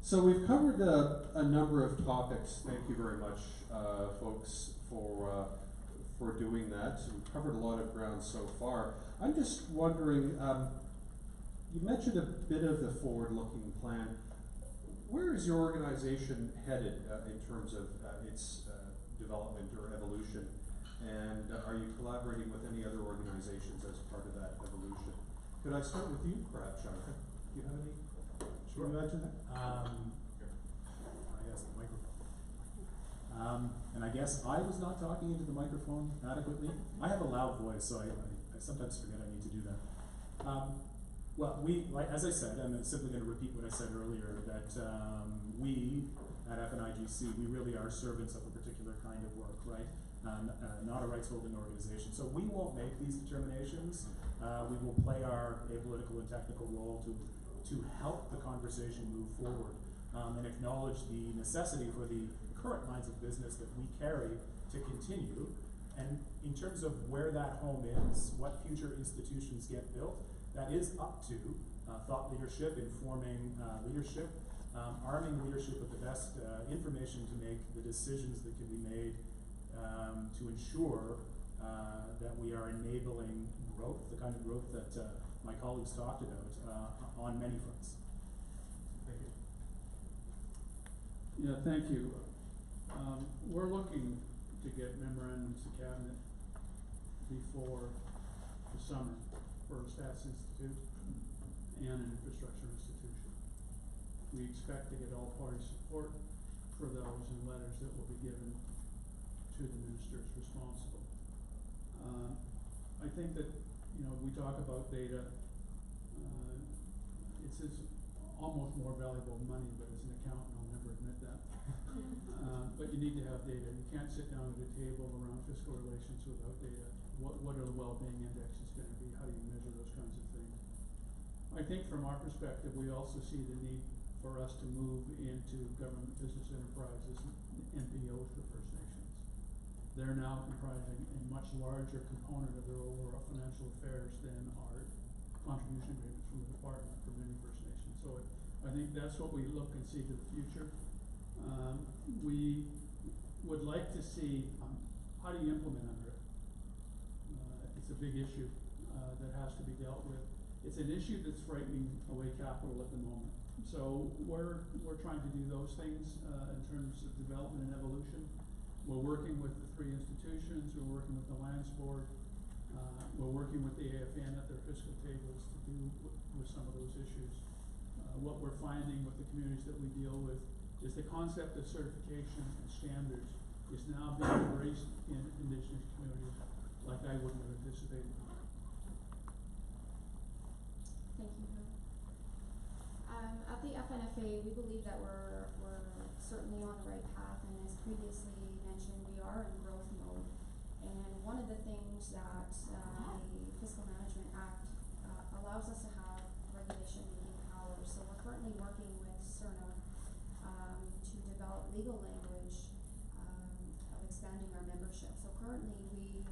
So we've covered a number of topics. Thank you very much, folks, for doing that. We've covered a lot of ground so far. I'm just wondering, you mentioned a bit of the forward-looking plan. Where is your organization headed in terms of its development or evolution? And are you collaborating with any other organizations as part of that evolution? Could I start with you, perhaps, Jonathan? Do you have any? Sure. Can you imagine that? I guess the microphone. And I guess I was not talking into the microphone adequately. I have a loud voice, so I sometimes forget I need to do that. Well, as I said, I'm simply going to repeat what I said earlier, that we at FNIGC, we really are servants of a particular kind of work, right? Not a rights-holding organization. So we won't make these determinations. We will play our apolitical and technical role to help the conversation move forward and acknowledge the necessity for the current lines of business that we carry to continue. And in terms of where that home is, what future institutions get built, that is up to thought leadership, informing leadership, arming leadership with the best information to make the decisions that can be made to ensure that we are enabling growth, the kind of growth that my colleagues talked about on many fronts. Thank you. Yeah, thank you. We're looking to get memorandums to cabinet before the summer for a Stats Institute and an infrastructure institution. We expect to get all party support for those in letters that will be given to the ministers responsible. I think that, we talk about data, it's almost more valuable money, but as an accountant, I'll never admit that. But you need to have data. You can't sit down at a table around fiscal relations without data. What are the well-being indexes going to be? How do you measure those kinds of things? I think from our perspective, we also see the need for us to move into government business enterprises, NPOs for First Nations. They're now comprising a much larger component of their overall financial affairs than our contribution agreements from the department for many First Nations. So I think that's what we look and see to the future. We would like to see how do you implement under it. It's a big issue that has to be dealt with. It's an issue that's frightening away capital at the moment. So we're trying to do those things in terms of development and evolution. We're working with the 3 institutions. We're working with the Lands Board. We're working with the AFN at their fiscal tables to do with some of those issues. What we're finding with the communities that we deal with is the concept of certification and standards is now being embraced in Indigenous communities like I wouldn't have anticipated. Thank you. At the FNFA, we believe that we're certainly on the right path, and as previously mentioned, we are in growth mode. And one of the things that the Fiscal Management Act allows us to have regulation-making powers. So we're currently working with CERNA to develop legal language of expanding our membership. So currently we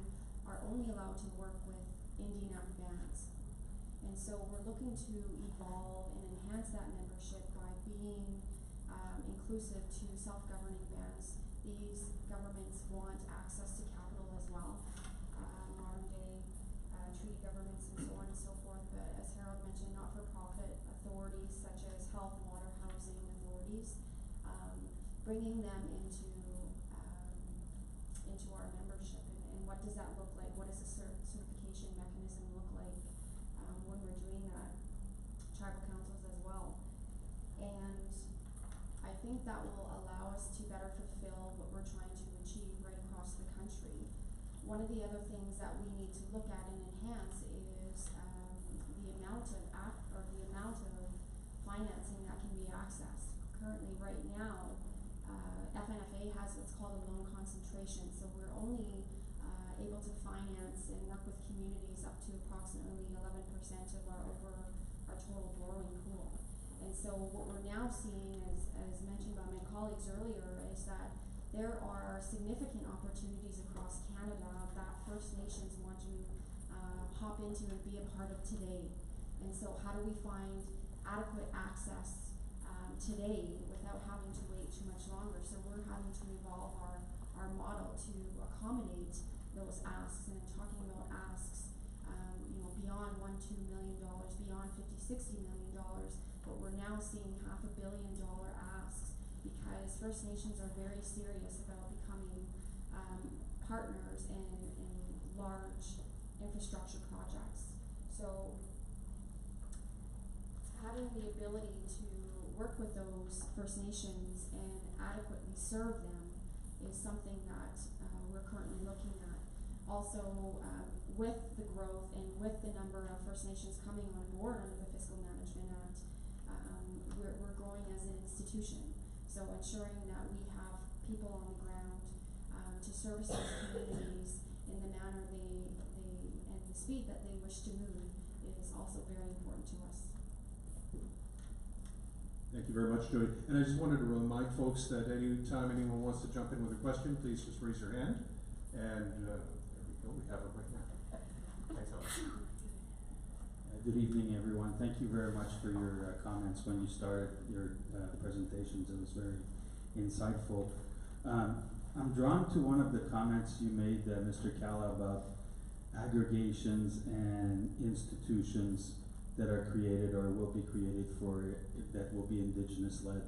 are only allowed to work with Indian Act bands. And so we're looking to evolve and enhance that membership by being inclusive to self-governing bands. These governments want access to capital as well, modern day treaty governments and so on and so forth, but as Harold mentioned, not-for-profit authorities such as health, water, housing authorities, bringing them into our membership, and what does that look like? What does a certification mechanism look like when we're doing that? Tribal councils as well. And I think that will allow us to better fulfill what we're trying to achieve right across the country. One of the other things that we need to look at and enhance is the amount of financing that can be accessed. Currently, right now, FNFA has what's called a loan concentration, so we're only able to finance and work with communities up to approximately 11% of our total borrowing pool. And so what we're now seeing, as mentioned by my colleagues earlier, is that there are significant opportunities across Canada that First Nations want to hop into and be a part of today. And so how do we find adequate access today without having to wait too much longer? So we're having to evolve our model to accommodate those asks, and I'm talking about asks beyond $1-2 million, beyond $50-60 million, but we're now seeing $500 million asks because First Nations are very serious about becoming partners in large infrastructure projects. So having the ability to work with those First Nations and adequately serve them is something that we're currently looking at. Also, with the growth and with the number of First Nations coming on board under the Fiscal Management Act, we're growing as an institution. So ensuring that we have people on the ground to service those communities in the manner and the speed that they wish to move is also very important to us. Thank you very much, Joey. And I just wanted to remind folks that any time anyone wants to jump in with a question, please just raise your hand. And there we go, we have it right now. Thanks, Alex. Good evening, everyone. Thank you very much for your comments when you started your presentations. It was very insightful. I'm drawn to one of the comments you made, Mr. Cala, about aggregations and institutions that are created or will be created that will be Indigenous-led.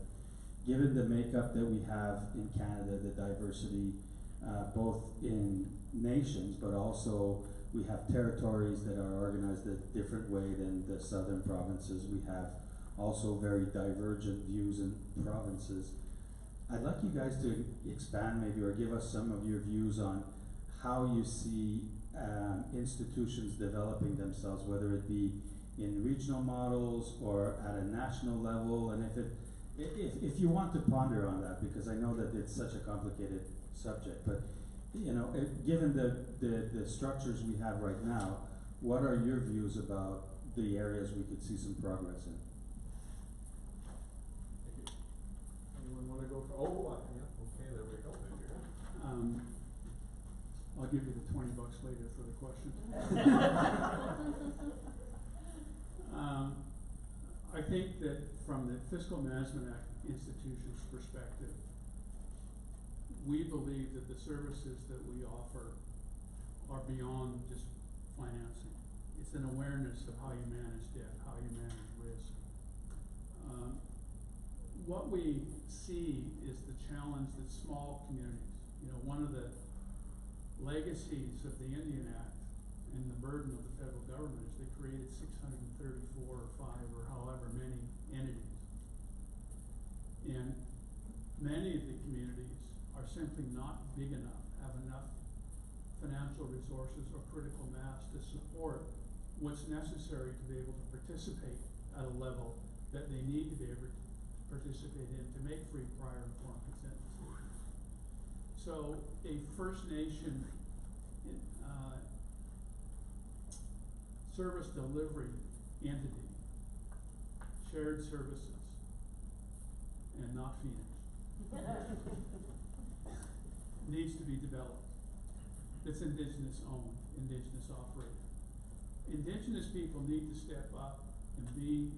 Given the makeup that we have in Canada, the diversity both in nations, but also we have territories that are organized a different way than the southern provinces. We have also very divergent views in provinces. I'd like you guys to expand maybe or give us some of your views on how you see institutions developing themselves, whether it be in regional models or at a national level, and if you want to ponder on that, because I know that it's such a complicated subject, but given the structures we have right now, what are your views about the areas we could see some progress in? Thank you. Anyone want to go for? Yeah. Okay, there we go. I'll give you the $20 later for the question. I think that from the Fiscal Management Act institution's perspective, we believe that the services that we offer are beyond just financing. It's an awareness of how you manage debt, how you manage risk. What we see is the challenge that small communities, one of the legacies of the Indian Act and the burden of the federal government is they created 634 or 5 or however many entities. And many of the communities are simply not big enough, have enough financial resources or critical mass to support what's necessary to be able to participate at a level that they need to be able to participate in to make free, prior, informed consent decisions. So a First Nation service delivery entity, shared services, and not Phoenix, needs to be developed. It's Indigenous owned, Indigenous operated. Indigenous people need to step up and be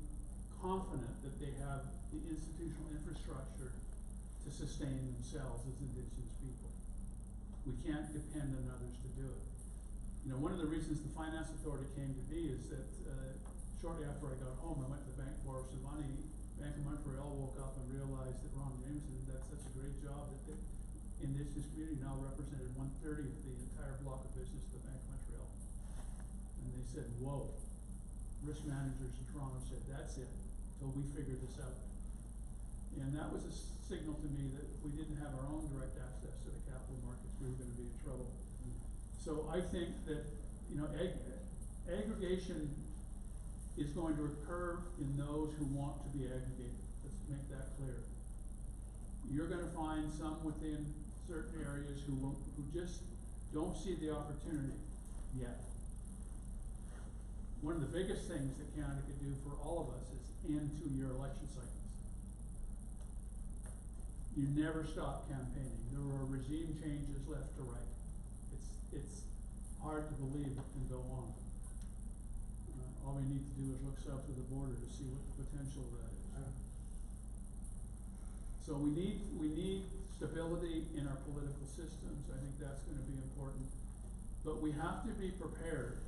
confident that they have the institutional infrastructure to sustain themselves as Indigenous people. We can't depend on others to do it. You know, one of the reasons the Finance Authority came to be is that shortly after I got home, I went to the bank to borrow some money. Bank of Montreal woke up and realized that Ron Jameson did such a great job that the Indigenous community now represented 1/30 of the entire block of business of the Bank of Montreal. And they said, whoa. Risk managers in Toronto said, that's it, till we figure this out. And that was a signal to me that if we didn't have our own direct access to the capital markets, we were gonna be in trouble. So I think that, you know, aggregation is going to occur in those who want to be aggregated. Let's make that clear. You're gonna find some within certain areas who just don't see the opportunity yet. One of the biggest things that Canada could do for all of us is end 2-year election cycles. You never stop campaigning. There are regime changes left to right. It's hard to believe it can go on. All we need to do is look south of the border to see what the potential of that is. So we need stability in our political systems. I think that's going to be important. But we have to be prepared.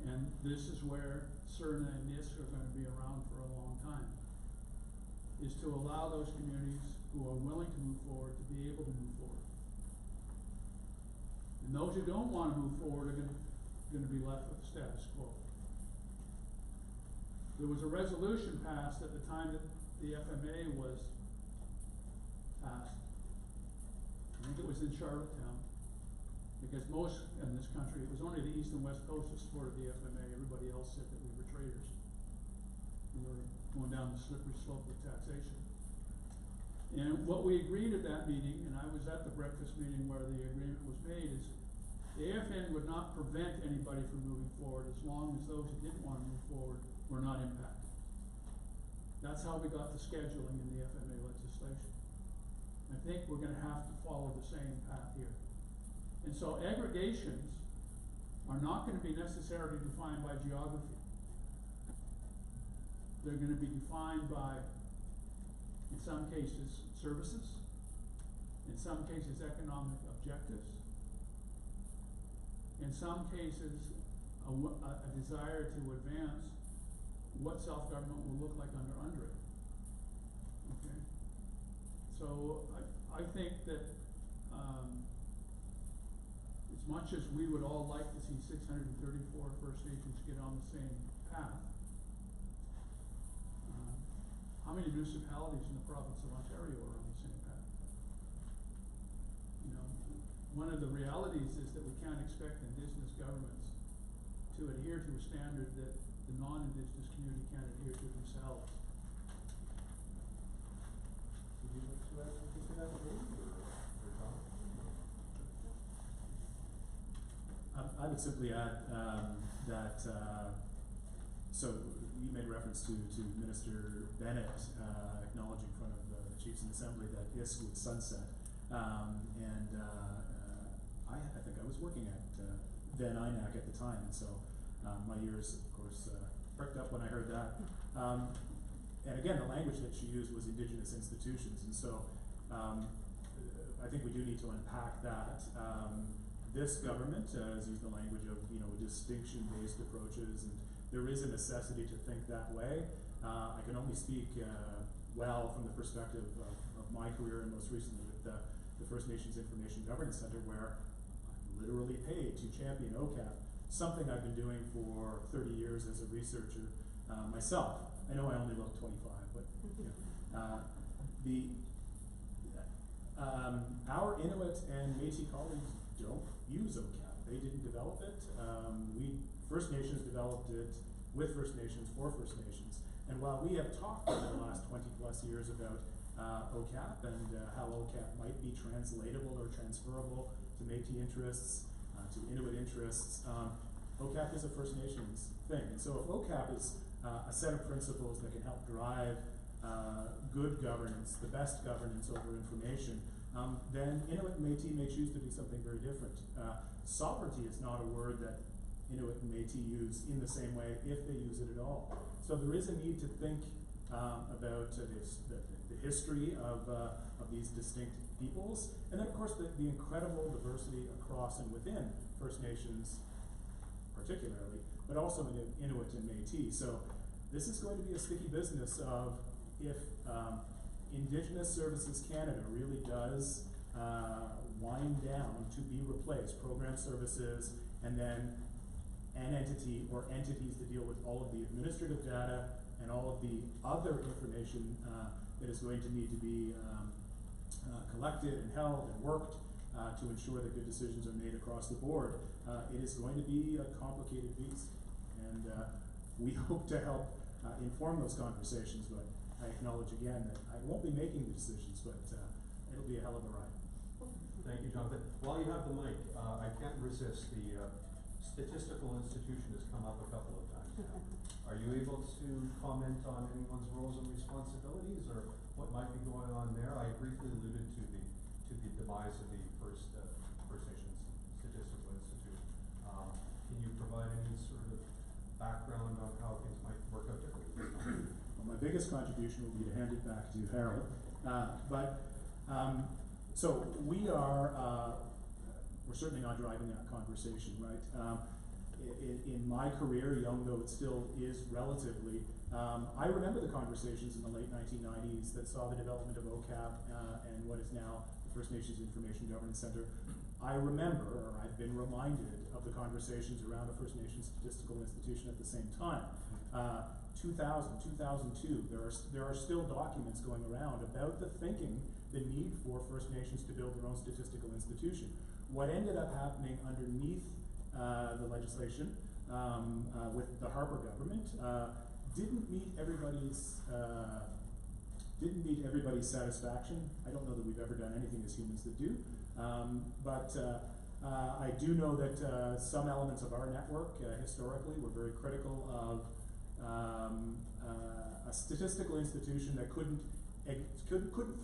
And this is where CERNA and NIST are going to be around for a long time, is to allow those communities who are willing to move forward to be able to move forward. And those who don't want to move forward are going to be left with the status quo. There was a resolution passed at the time that the FMA was passed. I think it was in Charlottetown, because most in this country, it was only the East and West Coast that supported the FMA. Everybody else said that we were traitors. We were going down the slippery slope of taxation. And what we agreed at that meeting, and I was at the breakfast meeting where the agreement was made, is the AFN would not prevent anybody from moving forward as long as those who didn't want to move forward were not impacted. That's how we got the scheduling in the FMA legislation. I think we're going to have to follow the same path here. And so aggregations are not going to be necessarily defined by geography. They're going to be defined by, in some cases, services, in some cases, economic objectives, in some cases, a desire to advance what self-government will look like under it. Okay? So I think that as much as we would all like to see 634 First Nations get on the same path, how many municipalities in the province of Ontario are on the same path? You know, one of the realities is that we can't expect Indigenous governments to adhere to a standard that the non-Indigenous community can't adhere to themselves. Would you like to add something to that, Dave, or Tom? I would simply add that so you made reference to Minister Bennett acknowledging in front of the Chiefs in Assembly that ISK would sunset, and I think I was working at Van Eynack at the time, and so my ears, of course, perked up when I heard that. And again, the language that she used was Indigenous institutions, and so I think we do need to unpack that. This government has used the language of, you know, distinction-based approaches, and there is a necessity to think that way. I can only speak well from the perspective of my career, and most recently with the First Nations Information Governance Center, where I'm literally paid to champion OCAP, something I've been doing for 30 years as a researcher myself. I know I only look 25, but you know, our Inuit and Métis colleagues don't use OCAP. They didn't develop it. First Nations developed it with First Nations for First Nations. And while we have talked over the last 20 plus years about OCAP and how OCAP might be translatable or transferable to Métis interests, to Inuit interests, OCAP is a First Nations thing. And so if OCAP is a set of principles that can help drive good governance, the best governance over information, then Inuit and Métis may choose to do something very different. Sovereignty is not a word that Inuit and Métis use in the same way, if they use it at all. So there is a need to think about the history of these distinct peoples, and then of course the incredible diversity across and within First Nations particularly, but also in Inuit and Métis. So this is going to be a sticky business of if Indigenous Services Canada really does wind down to be replaced, program services, and then an entity or entities to deal with all of the administrative data and all of the other information that is going to need to be collected and held and worked to ensure that good decisions are made across the board. It is going to be a complicated beast, and we hope to help inform those conversations, but I acknowledge again that I won't be making the decisions, but it'll be a hell of a ride. Thank you, Jonathan. While you have the mic, I can't resist. The statistical institution has come up a couple of times now. Are you able to comment on anyone's roles and responsibilities, or what might be going on there? I briefly alluded to the demise of the First Nations Statistical Institute. Can you provide any sort of background on how things might work out differently? Well, my biggest contribution will be to hand it back to Harold. So we are, we're certainly not driving that conversation, right? In my career, young though it still is relatively, I remember the conversations in the late 1990s that saw the development of OCAP and what is now the First Nations Information Governance Center. I remember, or I've been reminded of the conversations around the First Nations Statistical Institution at the same time. 2000, 2002, there are still documents going around about the thinking, the need for First Nations to build their own statistical institution. What ended up happening underneath the legislation with the Harper government didn't meet everybody's satisfaction. I don't know that we've ever done anything as humans that do, but I do know that some elements of our network historically were very critical of a statistical institution that couldn't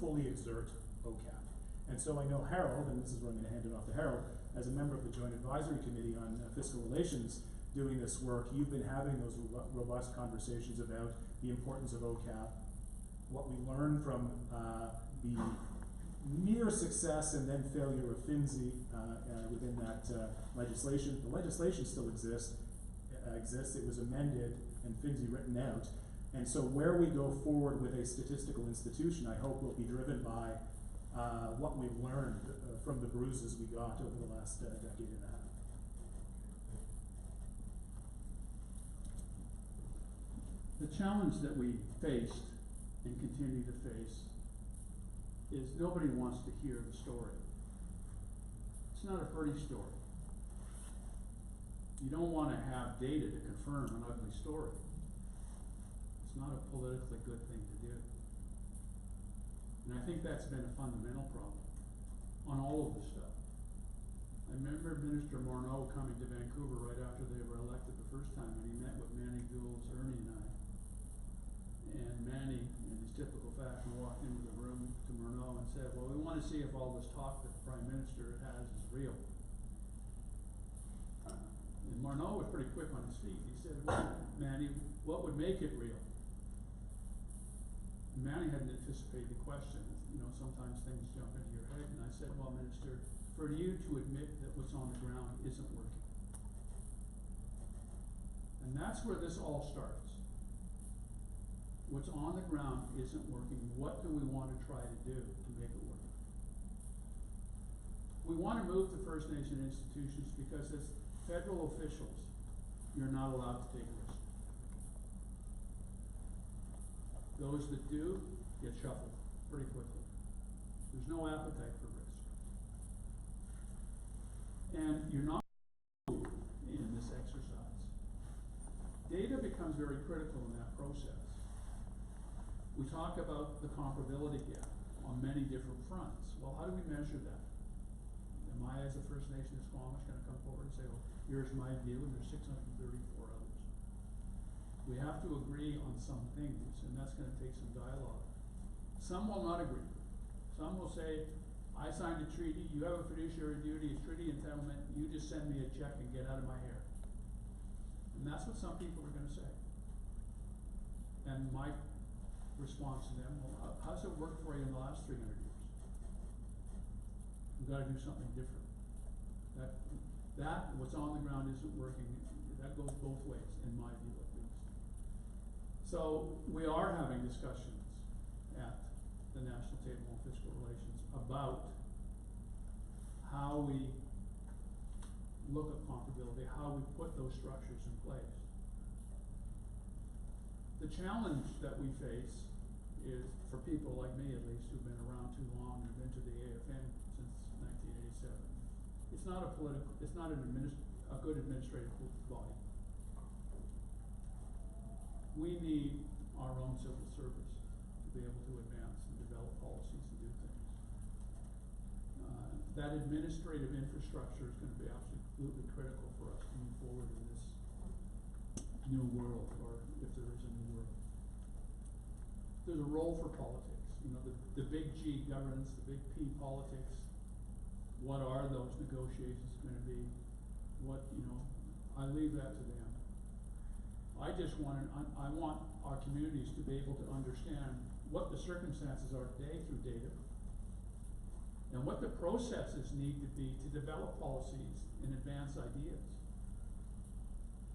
fully exert OCAP. And so I know Harold, and this is where I'm going to hand it off to Harold, as a member of the Joint Advisory Committee on Fiscal Relations doing this work, you've been having those robust conversations about the importance of OCAP, what we learned from the near success and then failure of FINSI within that legislation. The legislation still exists. It was amended and FINSI written out. And so where we go forward with a statistical institution, I hope will be driven by what we've learned from the bruises we got over the last decade and a half. The challenge that we faced and continue to face is nobody wants to hear the story. It's not a pretty story. You don't want to have data to confirm an ugly story. It's not a politically good thing to do. And I think that's been a fundamental problem on all of this stuff. I remember Minister Morneau coming to Vancouver right after they were elected the first time, and he met with Manny Gould's, Ernie and I. And Manny, in his typical fashion, walked into the room to Morneau and said, well, we want to see if all this talk that the Prime Minister has is real. And Morneau was pretty quick on his feet. He said, well, Manny, what would make it real? And Manny hadn't anticipated the question. You know, sometimes things jump into your head. And I said, well, Minister, for you to admit that what's on the ground isn't working. And that's where this all starts. What's on the ground isn't working. What do we want to try to do to make it work? We want to move to First Nation institutions because as federal officials, you're not allowed to take risks. Those that do get shuffled pretty quickly. There's no appetite for risk. And you're not in this exercise. Data becomes very critical in that process. We talk about the comparability gap on many different fronts. Well, how do we measure that? Am I, as a First Nation of Squamish, going to come forward and say, well, here's my view, and there's 634 others? We have to agree on some things, and that's going to take some dialogue. Some will not agree. Some will say, I signed a treaty, you have a fiduciary duty, it's treaty entitlement, you just send me a check and get out of my hair. And that's what some people are gonna say. And my response to them, well, how's it worked for you in the last 300 years? We've gotta do something different. That, what's on the ground isn't working, that goes both ways, in my view at least. So, we are having discussions at the National Table on Fiscal Relations about how we look at comparability, how we put those structures in place. The challenge that we face is, for people like me at least, who've been around too long and been to the AFN since 1987, it's not a good administrative body. We need our own civil service to be able to advance and develop policies and do things. That administrative infrastructure is going to be absolutely critical for us to move forward in this new world, or if there is a new world. There's a role for politics. You know, the big G governance, the big P politics. What are those negotiations going to be? I leave that to them. I just I want our communities to be able to understand what the circumstances are today through data, and what the processes need to be to develop policies and advance ideas.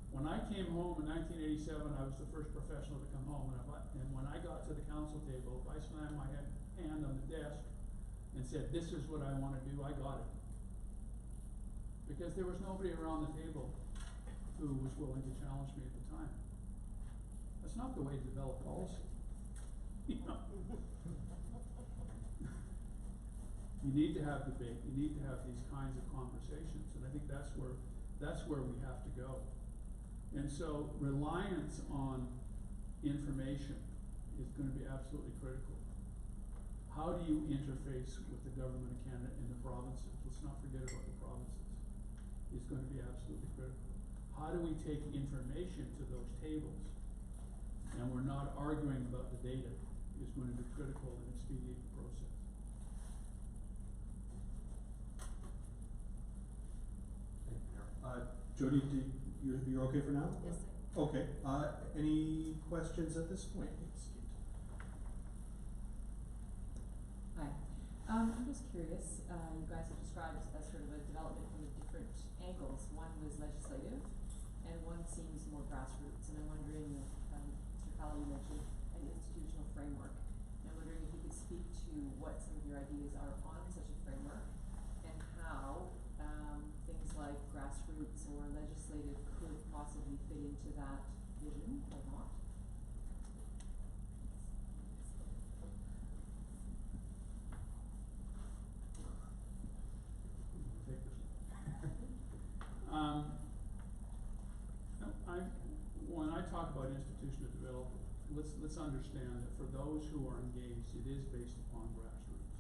When I came home in 1987, I was the first professional to come home, and when I got to the council table, if I slammed my hand on the desk and said, "This is what I want to do," I got it. Because there was nobody around the table who was willing to challenge me at the time. That's not the way to develop policy. You know? You need to have debate, you need to have these kinds of conversations, and I think that's where we have to go. And so reliance on information is going to be absolutely critical. How do you interface with the government of Canada and the provinces? Let's not forget about the provinces. It's going to be absolutely critical. How do we take information to those tables? And we're not arguing about the data is going to be critical and expedite the process. Thank you, Mayor. Jody, you're okay for now? Yes, sir. Okay, any questions at this point? Hi. I'm just curious, you guys have described as sort of a development from different angles. One was legislative, and one seems more grassroots. And I'm wondering, Mr. Cala, you mentioned an institutional framework. And I'm wondering if you could speak to what some of your ideas are on such a framework, and how things like grassroots or legislative could possibly fit into that vision or not. When I talk about institutional development, let's understand that for those who are engaged, it is based upon grassroots.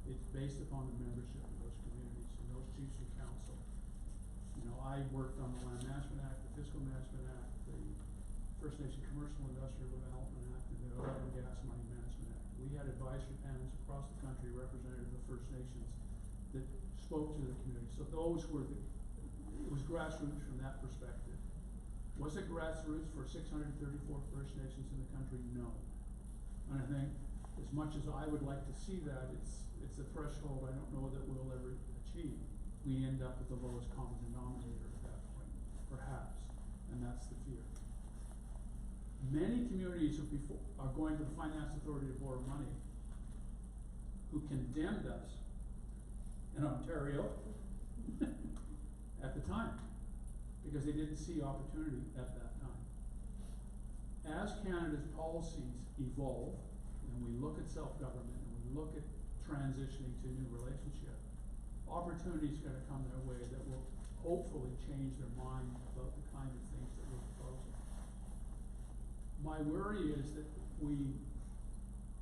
It's based upon the membership of those communities and those chiefs and council. You know, I worked on the Land Management Act, the Fiscal Management Act, the First Nation Commercial Industrial Development Act, and the Oil and Gas Money Management Act. We had advisory panels across the country, representative of First Nations, that spoke to the community. So those were it was grassroots from that perspective. Was it grassroots for 634 First Nations in the country? No. And I think, as much as I would like to see that, it's a threshold I don't know that we'll ever achieve. We end up with the lowest common denominator at that point, perhaps, and that's the fear. Many communities are going to the Finance Authority to borrow money, who condemned us in Ontario at the time, because they didn't see opportunity at that time. As Canada's policies evolve, and we look at self-government, and we look at transitioning to a new relationship, opportunity is going to come their way that will hopefully change their mind about the kind of things that we're proposing. My worry is that we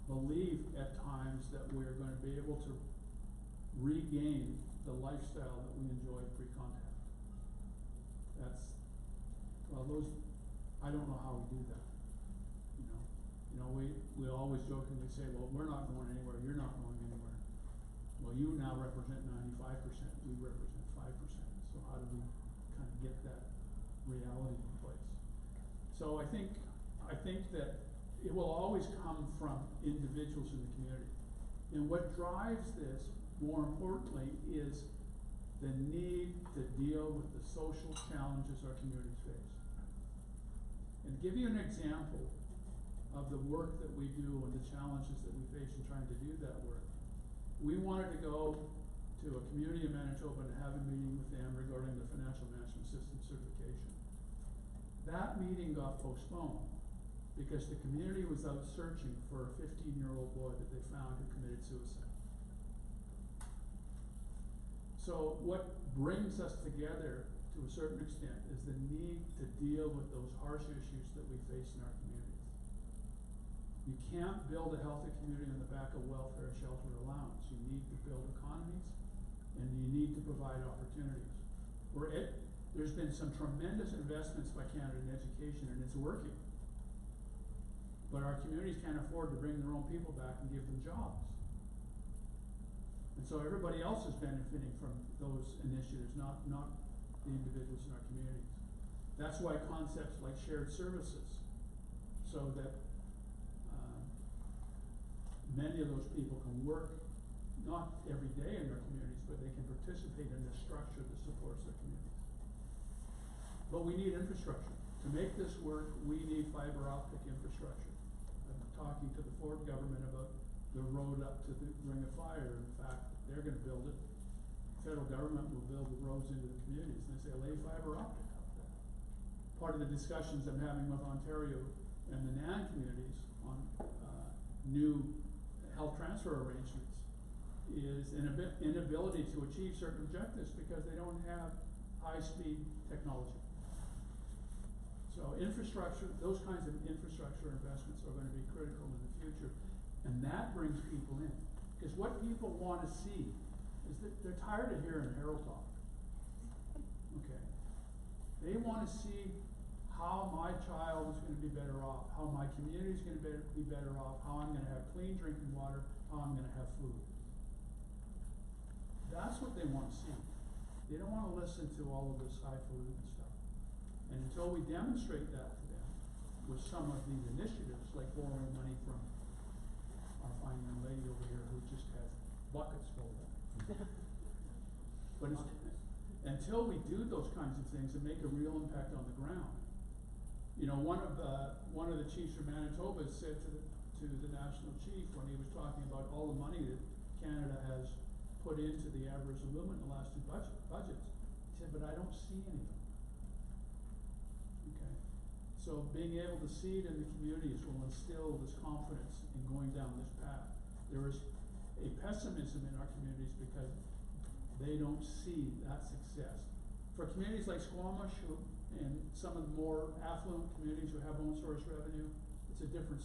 believe at times that we're going to be able to regain the lifestyle that we enjoyed pre-contact. I don't know how we do that. We always jokingly say, well, we're not going anywhere, you're not going anywhere. Well, you now represent 95%, we represent 5%. So how do we kind of get that reality in place? So I think that it will always come from individuals in the community. And what drives this, more importantly, is the need to deal with the social challenges our communities face. And to give you an example of the work that we do and the challenges that we face in trying to do that work, we wanted to go to a community in Manitoba and have a meeting with them regarding the financial management system certification. That meeting got postponed because the community was out searching for a 15-year-old boy that they found who committed suicide. So what brings us together to a certain extent is the need to deal with those harsh issues that we face in our communities. You can't build a healthy community on the back of welfare, shelter, or allowance. You need to build economies, and you need to provide opportunities. There's been some tremendous investments by Canada in education, and it's working. But our communities can't afford to bring their own people back and give them jobs. And so everybody else is benefiting from those initiatives, not the individuals in our communities. That's why concepts like shared services, so that many of those people can work, not every day in their communities, but they can participate in the structure that supports their communities. But we need infrastructure. To make this work, we need fiber optic infrastructure. I'm talking to the Ford government about the road up to the Ring of Fire. In fact, they're gonna build it. The federal government will build the roads into the communities, and they say, lay fiber optic up there. Part of the discussions I'm having with Ontario and the NAN communities on new health transfer arrangements is an inability to achieve certain objectives because they don't have high-speed technology. So infrastructure, those kinds of infrastructure investments are going to be critical in the future, and that brings people in. Because what people want to see is that they're tired of hearing Harold talk. Okay. They want to see how my child is going to be better off, how my community is going to be better off, how I'm going to have clean drinking water, how I'm going to have food. That's what they want to see. They don't want to listen to all of this highfalutin stuff. And until we demonstrate that to them with some of these initiatives, like borrowing money from our fine young lady over here who just has buckets full of it. But until we do those kinds of things and make a real impact on the ground, you know, one of the chiefs from Manitoba said to the national chief when he was talking about all the money that Canada has put into the Aboriginal movement in the last two budgets, he said, but I don't see any of them. Okay, so being able to see it in the communities will instill this confidence in going down this path. There is a pessimism in our communities because they don't see that success. For communities like Squamish and some of the more affluent communities who have own source revenue, it's a different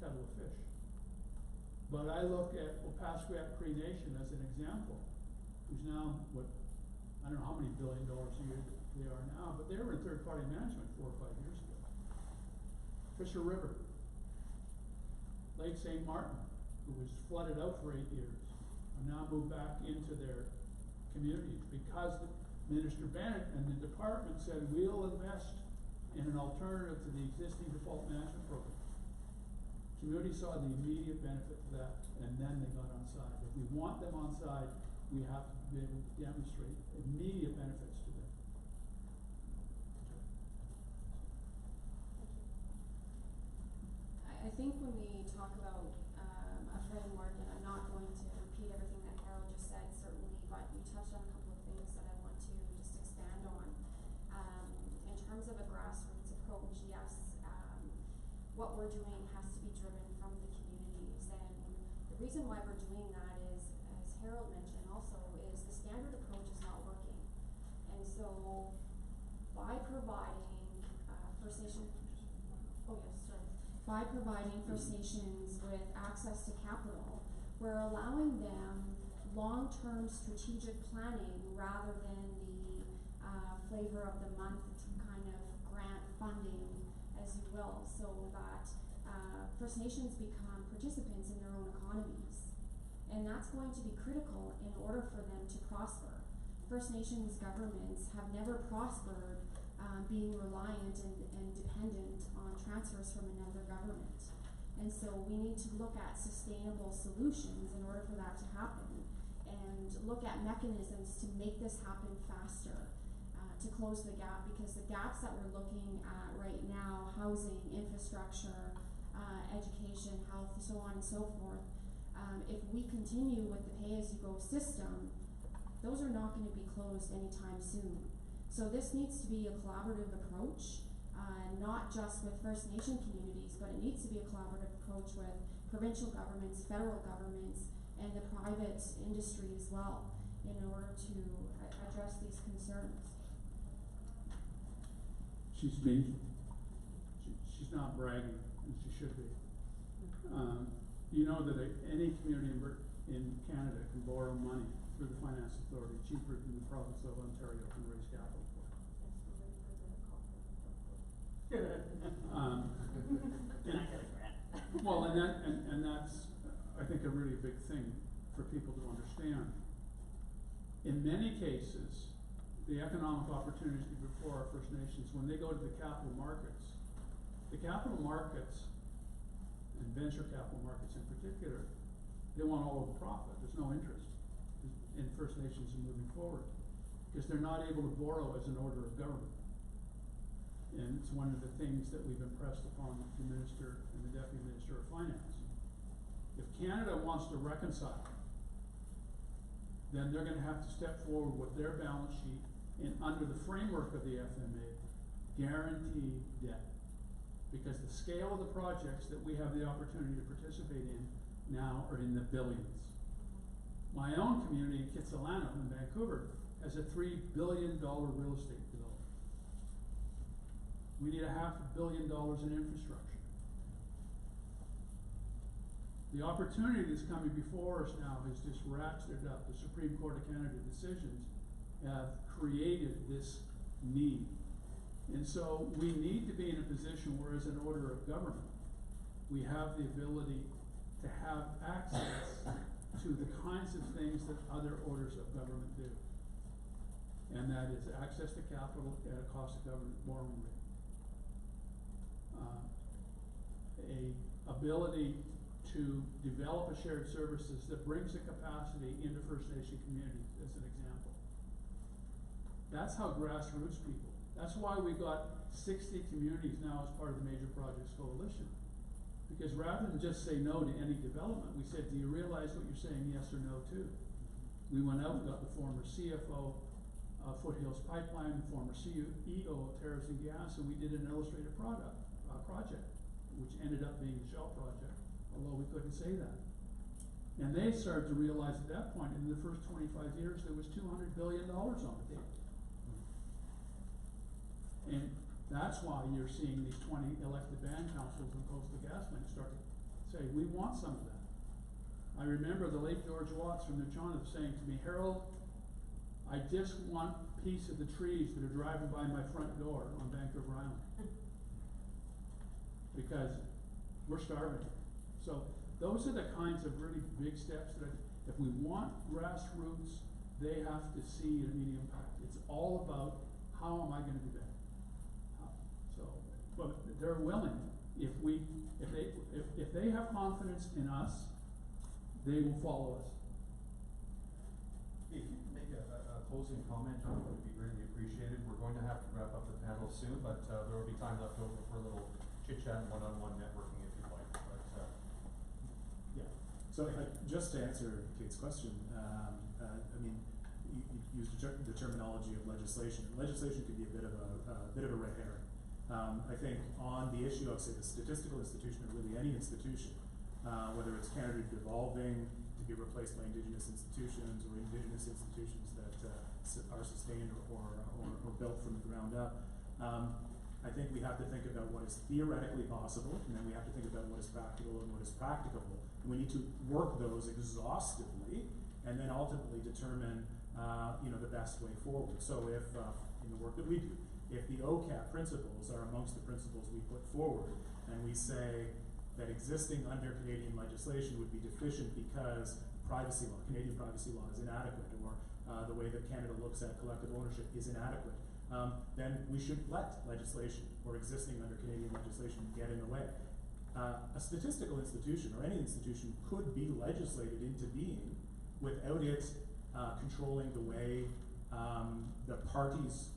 kettle of fish. But I look at Opaskwayak Cree Nation as an example, who's now, I don't know how many $1 billion a year they are now, but they were in third-party management 4 or 5 years ago. Fisher River, Lake St. Martin, who was flooded out for 8 years, are now moved back into their communities because Minister Bennett and the department said, we'll invest in an alternative to the existing default management program. Community saw the immediate benefit to that, and then they got on side. If we want them on side, we have to be able to demonstrate immediate benefits to them. I think when we talk about a framework, and I'm not going to repeat everything that Harold just said, certainly, but you touched on a couple of things that I want to just expand on. In terms of a grassroots approach, yes, what we're doing has to be driven from the communities, and the reason why we're doing that is, as Harold mentioned also, is the standard approach is not working. And so by providing First Nations with access to capital, we're allowing them long-term strategic planning rather than the flavor of the month kind of grant funding, as you will, so that First Nations become participants in their own economies. And that's going to be critical in order for them to prosper. First Nations governments have never prospered being reliant and dependent on transfers from another government. And so we need to look at sustainable solutions in order for that to happen, and look at mechanisms to make this happen faster, to close the gap, because the gaps that we're looking at right now, housing, infrastructure, education, health, so on and so forth, if we continue with the pay-as-you-go system, those are not going to be closed anytime soon. So this needs to be a collaborative approach, not just with First Nation communities, but it needs to be a collaborative approach with provincial governments, federal governments, and the private industry as well, in order to address these concerns. She's not bragging, and she should be. You know that any community in Canada can borrow money through the Finance Authority cheaper than the province of Ontario can raise capital for. Well, and that's, I think, a really big thing for people to understand. In many cases, the economic opportunities before our First Nations, when they go to the capital markets, and venture capital markets in particular, they want all of the profit. There's no interest in First Nations in moving forward, because they're not able to borrow as an order of government. And it's one of the things that we've impressed upon the Minister and the Deputy Minister of Finance. If Canada wants to reconcile, then they're going to have to step forward with their balance sheet and, under the framework of the FMA, guarantee debt. Because the scale of the projects that we have the opportunity to participate in now are in the billions. My own community in Kitsilano in Vancouver has a $3 billion real estate development. We need $500 million in infrastructure. The opportunity that's coming before us now has just ratcheted up. The Supreme Court of Canada decisions have created this need. And so we need to be in a position where, as an order of government, we have the ability to have access to the kinds of things that other orders of government do. And that is access to capital at a cost of government borrowing rate. A ability to develop a shared services that brings the capacity into First Nation communities, as an example. That's how grassroots people. That's why we got 60 communities now as part of the Major Projects Coalition. Because rather than just say no to any development, we said, do you realize what you're saying yes or no to? We went out and got the former CFO of Foothills Pipeline, the former CEO of Terrace and Gas, and we did an illustrative project, which ended up being a shell project, although we couldn't say that. And they started to realize at that point, in the first 25 years, there was $200 billion on the table. And that's why you're seeing these 20 elected band councils and Coastal GasLink start to say, we want some of that. I remember the late George Watts from Nechana saying to me, Harold, I just want a piece of the trees that are driving by my front door on Vancouver Island. Because we're starving. So those are the kinds of really big steps that if we want grassroots, they have to see an immediate impact. It's all about how am I going to do that? But they're willing. If they have confidence in us, they will follow us. If you can make a closing comment, it would be greatly appreciated. We're going to have to wrap up the panel soon, but there will be time left over for a little chit-chat and one-on-one networking if you'd like. But, yeah. So just to answer Kate's question, I mean, you used the terminology of legislation. Legislation could be a bit of a red herring. I think on the issue of, say, the statistical institution, or really any institution, whether it's Canada devolving to be replaced by Indigenous institutions, or Indigenous institutions that are sustained or built from the ground up, I think we have to think about what is theoretically possible, and then we have to think about what is practical and what is practicable. And we need to work those exhaustively, and then ultimately determine the best way forward. So if in the work that we do, if the OCAP principles are amongst the principles we put forward, and we say that existing under Canadian legislation would be deficient because privacy law, Canadian privacy law, is inadequate, or the way that Canada looks at collective ownership is inadequate, then we should let legislation or existing under Canadian legislation get in the way. A statistical institution or any institution could be legislated into being without it controlling the way the parties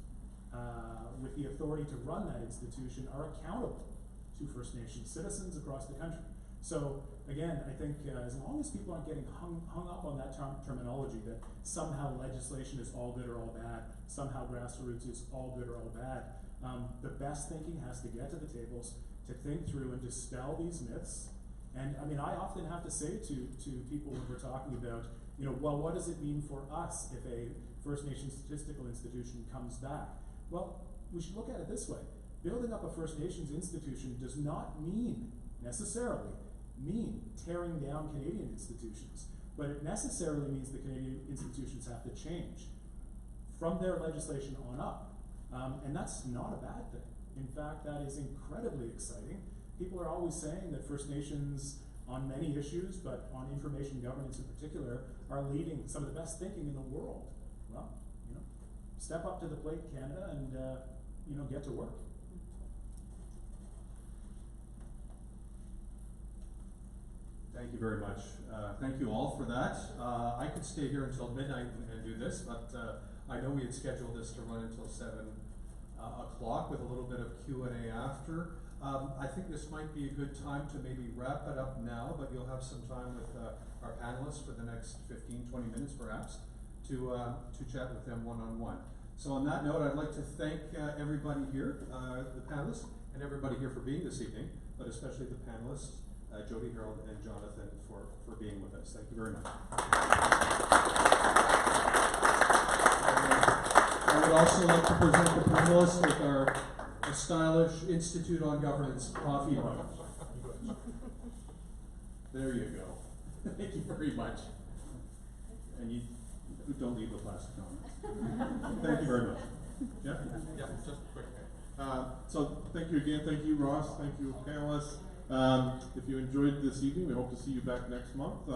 with the authority to run that institution are accountable to First Nations citizens across the country. So again, I think as long as people aren't getting hung up on that terminology that somehow legislation is all good or all bad, somehow grassroots is all good or all bad, the best thinking has to get to the tables to think through and dispel these myths. And I mean, I often have to say to people when we're talking about, you know, well, what does it mean for us if a First Nation statistical institution comes back? Well, we should look at it this way. Building up a First Nations institution does not necessarily mean tearing down Canadian institutions, but it necessarily means the Canadian institutions have to change from their legislation on up. And that's not a bad thing. In fact, that is incredibly exciting. People are always saying that First Nations on many issues, but on information governance in particular, are leading some of the best thinking in the world. Well, you know, step up to the plate, Canada, and you know, get to work. Thank you very much. Thank you all for that. I could stay here until midnight and do this, but I know we had scheduled this to run until 7 o'clock with a little bit of Q&A after. I think this might be a good time to maybe wrap it up now, but you'll have some time with our panelists for the next 15-20 minutes perhaps to chat with them one-on-one. So on that note, I'd like to thank everybody here, the panelists, and everybody here for being this evening, but especially the panelists, Jody, Harold, and Jonathan for being with us. Thank you very much. I would also like to present the panelists with our stylish Institute on Governance coffee mug. There you go. Thank you very much. And you don't leave the plastic on. Thank you very much. Yeah? Yeah, just quick. So thank you again. Thank you, Ross. Thank you, panelists. If you enjoyed this evening, we hope to see you back next month.